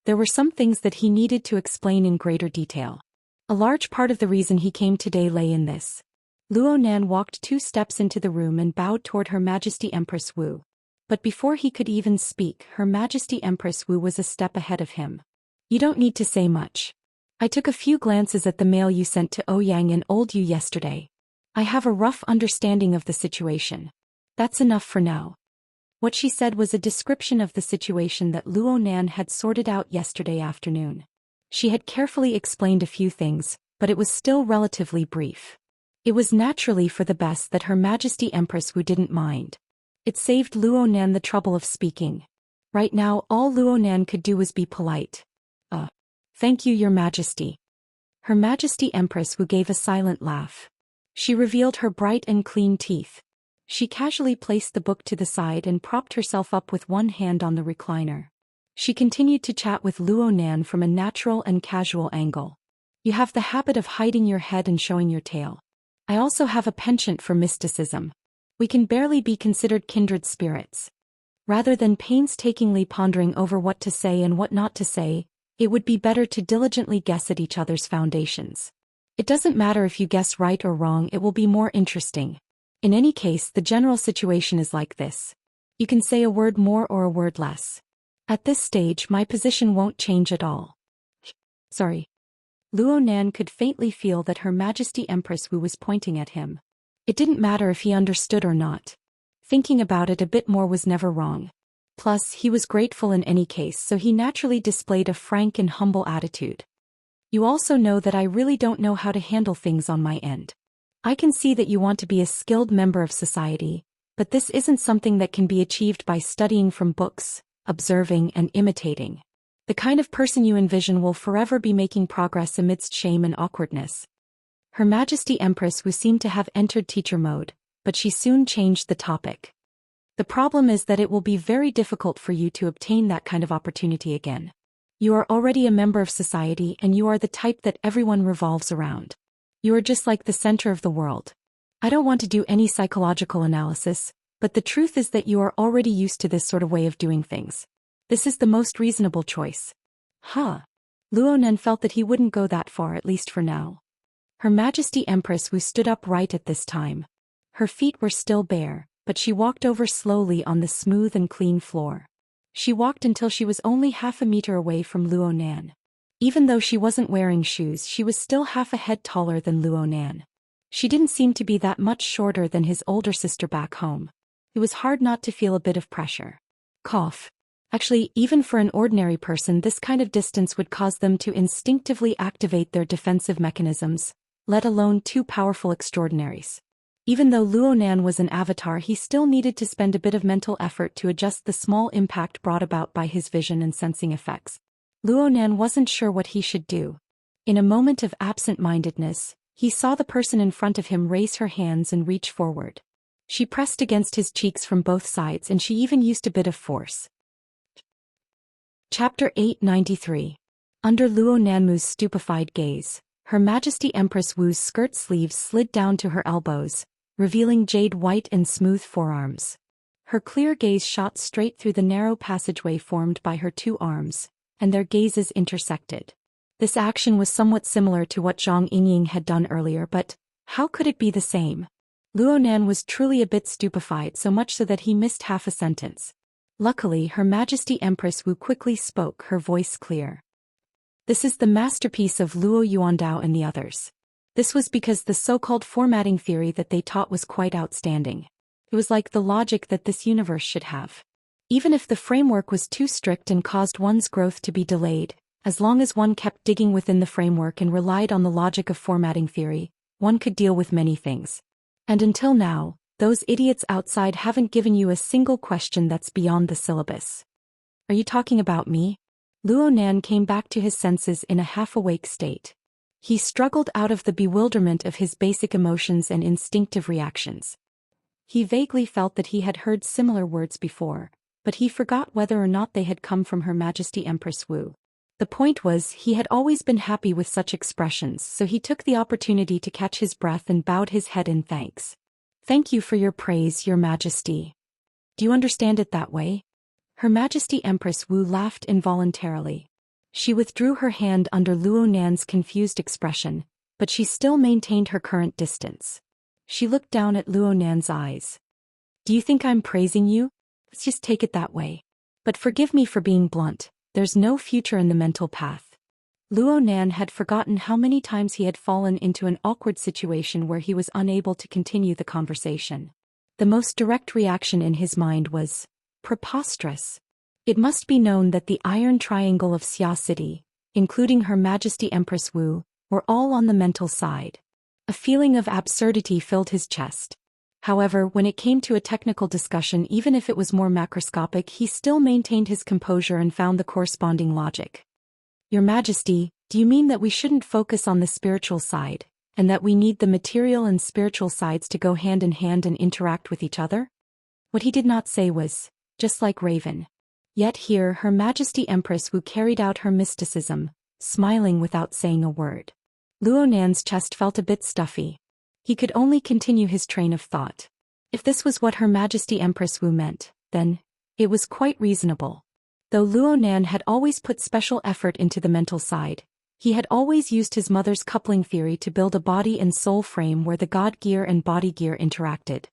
There were some things that he needed to explain in greater detail. A large part of the reason he came today lay in this. Luo Nan walked 2 steps into the room and bowed toward Her Majesty Empress Wu. But before he could even speak, Her Majesty Empress Wu was a step ahead of him. You don't need to say much. I took a few glances at the mail you sent to Ouyang and Old Yu yesterday. I have a rough understanding of the situation. That's enough for now. What she said was a description of the situation that Luo Nan had sorted out yesterday afternoon. She had carefully explained a few things, but it was still relatively brief. It was naturally for the best that Her Majesty Empress Wu didn't mind. It saved Luo Nan the trouble of speaking. Right now, all Luo Nan could do was be polite. Thank you, Your Majesty. Her Majesty Empress Wu gave a silent laugh. She revealed her bright and clean teeth. She casually placed the book to the side and propped herself up with one hand on the recliner. She continued to chat with Luo Nan from a natural and casual angle. You have the habit of hiding your head and showing your tail. I also have a penchant for mysticism. We can barely be considered kindred spirits. Rather than painstakingly pondering over what to say and what not to say, it would be better to diligently guess at each other's foundations. It doesn't matter if you guess right or wrong, it will be more interesting. In any case, the general situation is like this. You can say a word more or a word less. At this stage, my position won't change at all. Sorry. Luo Nan could faintly feel that Her Majesty Empress Wu was pointing at him. It didn't matter if he understood or not. Thinking about it a bit more was never wrong. Plus, he was grateful in any case, so he naturally displayed a frank and humble attitude. You also know that I really don't know how to handle things on my end. I can see that you want to be a skilled member of society, but this isn't something that can be achieved by studying from books, observing and imitating. The kind of person you envision will forever be making progress amidst shame and awkwardness. Her Majesty Empress Wu seemed to have entered teacher mode, but she soon changed the topic. The problem is that it will be very difficult for you to obtain that kind of opportunity again. You are already a member of society and you are the type that everyone revolves around. You are just like the center of the world. I don't want to do any psychological analysis, but the truth is that you are already used to this sort of way of doing things. This is the most reasonable choice. Luo Nan felt that he wouldn't go that far, at least for now. Her Majesty Empress Wu stood up right at this time. Her feet were still bare, but she walked over slowly on the smooth and clean floor. She walked until she was only half a meter away from Luo Nan. Even though she wasn't wearing shoes, she was still half a head taller than Luo Nan. She didn't seem to be that much shorter than his older sister back home. It was hard not to feel a bit of pressure. Cough. Actually, even for an ordinary person, this kind of distance would cause them to instinctively activate their defensive mechanisms, let alone 2 powerful extraordinaries. Even though Luo Nan was an avatar, he still needed to spend a bit of mental effort to adjust the small impact brought about by his vision and sensing effects. Luo Nan wasn't sure what he should do. In a moment of absent-mindedness, he saw the person in front of him raise her hands and reach forward. She pressed against his cheeks from both sides and she even used a bit of force. Chapter 893. Under Luo Nanmu's stupefied gaze, Her Majesty Empress Wu's skirt sleeves slid down to her elbows, revealing jade white and smooth forearms. Her clear gaze shot straight through the narrow passageway formed by her 2 arms, and their gazes intersected. This action was somewhat similar to what Zhang Yingying had done earlier, but how could it be the same? Luo Nan was truly a bit stupefied, so much so that he missed half a sentence. Luckily, Her Majesty Empress Wu quickly spoke, her voice clear. This is the masterpiece of Luo Yuandao and the others. This was because the so-called formatting theory that they taught was quite outstanding. It was like the logic that this universe should have. Even if the framework was too strict and caused one's growth to be delayed, as long as one kept digging within the framework and relied on the logic of formatting theory, one could deal with many things. And until now, those idiots outside haven't given you a single question that's beyond the syllabus. Are you talking about me? Luo Nan came back to his senses in a half-awake state. He struggled out of the bewilderment of his basic emotions and instinctive reactions. He vaguely felt that he had heard similar words before, but he forgot whether or not they had come from Her Majesty Empress Wu. The point was, he had always been happy with such expressions, so he took the opportunity to catch his breath and bowed his head in thanks. Thank you for your praise, Your Majesty. Do you understand it that way? Her Majesty Empress Wu laughed involuntarily. She withdrew her hand under Luo Nan's confused expression, but she still maintained her current distance. She looked down at Luo Nan's eyes. Do you think I'm praising you? Let's just take it that way. But forgive me for being blunt. There's no future in the mental path. Luo Nan had forgotten how many times he had fallen into an awkward situation where he was unable to continue the conversation. The most direct reaction in his mind was, preposterous. It must be known that the Iron Triangle of Xia City, including Her Majesty Empress Wu, were all on the mental side. A feeling of absurdity filled his chest. However, when it came to a technical discussion, even if it was more macroscopic, he still maintained his composure and found the corresponding logic. Your Majesty, do you mean that we shouldn't focus on the spiritual side, and that we need the material and spiritual sides to go hand in hand and interact with each other? What he did not say was, just like Raven. Yet here Her Majesty Empress Wu carried out her mysticism, smiling without saying a word. Luo Nan's chest felt a bit stuffy. He could only continue his train of thought. If this was what Her Majesty Empress Wu meant, then it was quite reasonable. Though Luo Nan had always put special effort into the mental side, he had always used his mother's coupling theory to build a body and soul frame where the god gear and body gear interacted.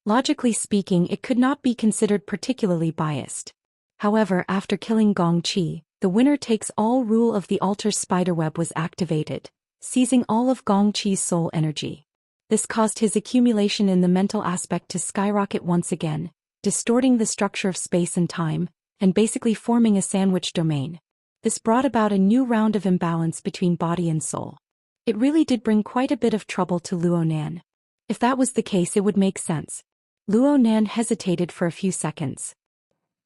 Logically speaking, it could not be considered particularly biased. However, after killing Gong Qi, the winner-takes-all rule of the altar's spiderweb was activated, seizing all of Gong Qi's soul energy. This caused his accumulation in the mental aspect to skyrocket once again, distorting the structure of space and time, and basically forming a sandwich domain. This brought about a new round of imbalance between body and soul. It really did bring quite a bit of trouble to Luo Nan. If that was the case, it would make sense. Luo Nan hesitated for a few seconds.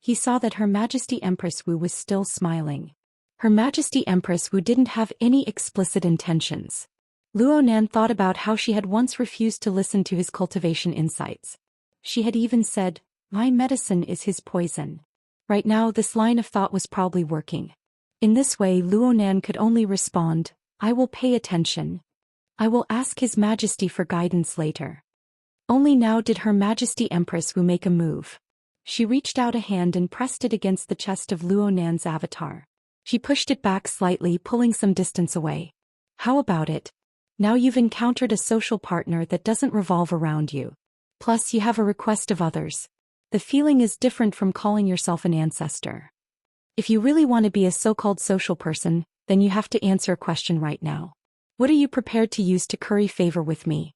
He saw that Her Majesty Empress Wu was still smiling. Her Majesty Empress Wu didn't have any explicit intentions. Luo Nan thought about how she had once refused to listen to his cultivation insights. She had even said, "My medicine is his poison." Right now this line of thought was probably working. In this way Luo Nan could only respond, "I will pay attention. I will ask His Majesty for guidance later." Only now did Her Majesty Empress Wu make a move. She reached out a hand and pressed it against the chest of Luo Nan's avatar. She pushed it back slightly, pulling some distance away. How about it? Now you've encountered a social partner that doesn't revolve around you. Plus you have a request of others. The feeling is different from calling yourself an ancestor. If you really want to be a so-called social person, then you have to answer a question right now. What are you prepared to use to curry favor with me?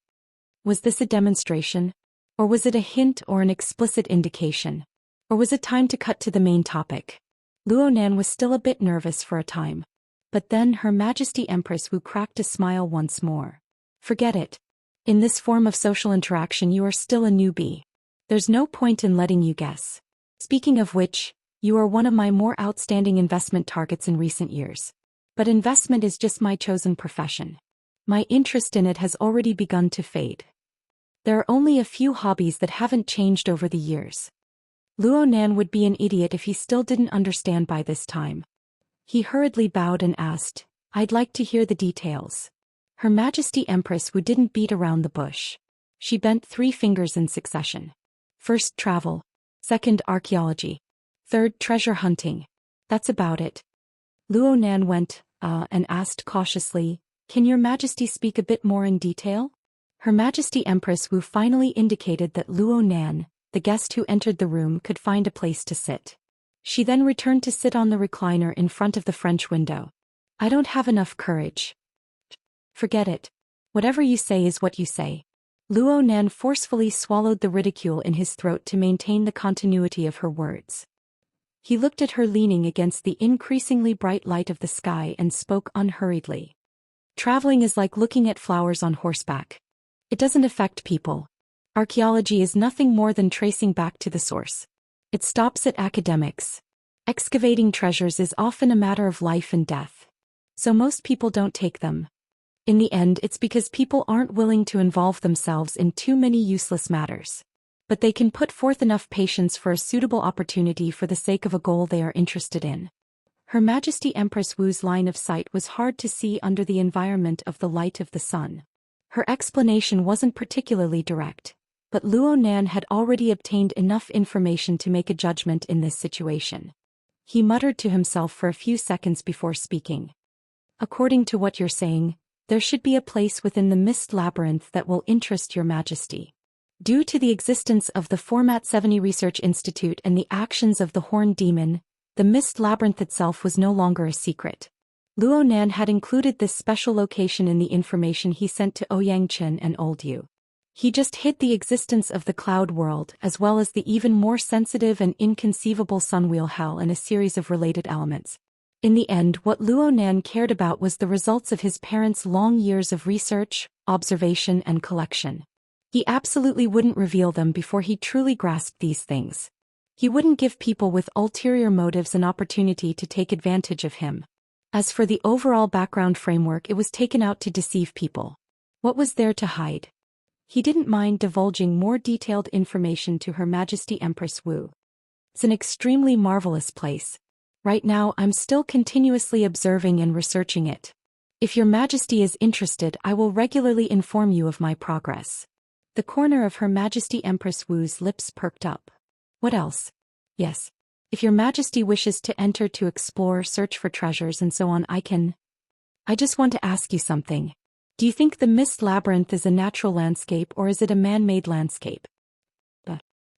Was this a demonstration? Or was it a hint or an explicit indication? Or was it time to cut to the main topic? Luo Nan was still a bit nervous for a time. But then Her Majesty Empress Wu cracked a smile once more. Forget it. In this form of social interaction you are still a newbie. There's no point in letting you guess. Speaking of which, you are one of my more outstanding investment targets in recent years. But investment is just my chosen profession. My interest in it has already begun to fade. There are only a few hobbies that haven't changed over the years. Luo Nan would be an idiot if he still didn't understand by this time. He hurriedly bowed and asked, "I'd like to hear the details." Her Majesty Empress Wu didn't beat around the bush. She bent 3 fingers in succession. First, travel. Second, archaeology. Third, treasure hunting. That's about it. Luo Nan went, and asked cautiously, "Can Your Majesty speak a bit more in detail?" Her Majesty Empress Wu finally indicated that Luo Nan, the guest who entered the room, could find a place to sit. She then returned to sit on the recliner in front of the French window. "I don't have enough courage." "Forget it. Whatever you say is what you say." Luo Nan forcefully swallowed the ridicule in his throat to maintain the continuity of her words. He looked at her leaning against the increasingly bright light of the sky and spoke unhurriedly. Traveling is like looking at flowers on horseback. It doesn't affect people. Archaeology is nothing more than tracing back to the source. It stops at academics. Excavating treasures is often a matter of life and death. So most people don't take them. In the end, it's because people aren't willing to involve themselves in too many useless matters. But they can put forth enough patience for a suitable opportunity for the sake of a goal they are interested in. Her Majesty Empress Wu's line of sight was hard to see under the environment of the light of the sun. Her explanation wasn't particularly direct, but Luo Nan had already obtained enough information to make a judgment in this situation. He muttered to himself for a few seconds before speaking. According to what you're saying, there should be a place within the Mist Labyrinth that will interest your Majesty. Due to the existence of the Format 70 Research Institute and the actions of the Horned Demon, the Mist Labyrinth itself was no longer a secret. Luo Nan had included this special location in the information he sent to Ouyang Chen and Old Yu. He just hid the existence of the Cloud World as well as the even more sensitive and inconceivable Sunwheel Hell and a series of related elements. In the end, what Luo Nan cared about was the results of his parents' long years of research, observation and collection. He absolutely wouldn't reveal them before he truly grasped these things. He wouldn't give people with ulterior motives an opportunity to take advantage of him. As for the overall background framework, it was taken out to deceive people. What was there to hide? He didn't mind divulging more detailed information to Her Majesty Empress Wu. It's an extremely marvelous place. Right now I'm still continuously observing and researching it. If Your Majesty is interested, I will regularly inform you of my progress. The corner of Her Majesty Empress Wu's lips perked up. What else? Yes. If Your Majesty wishes to enter to explore, search for treasures and so on, I just want to ask you something. Do you think the Mist Labyrinth is a natural landscape or is it a man-made landscape?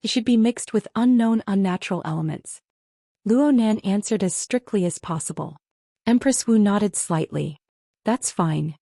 It should be mixed with unknown unnatural elements. Luo Nan answered as strictly as possible. Empress Wu nodded slightly. That's fine.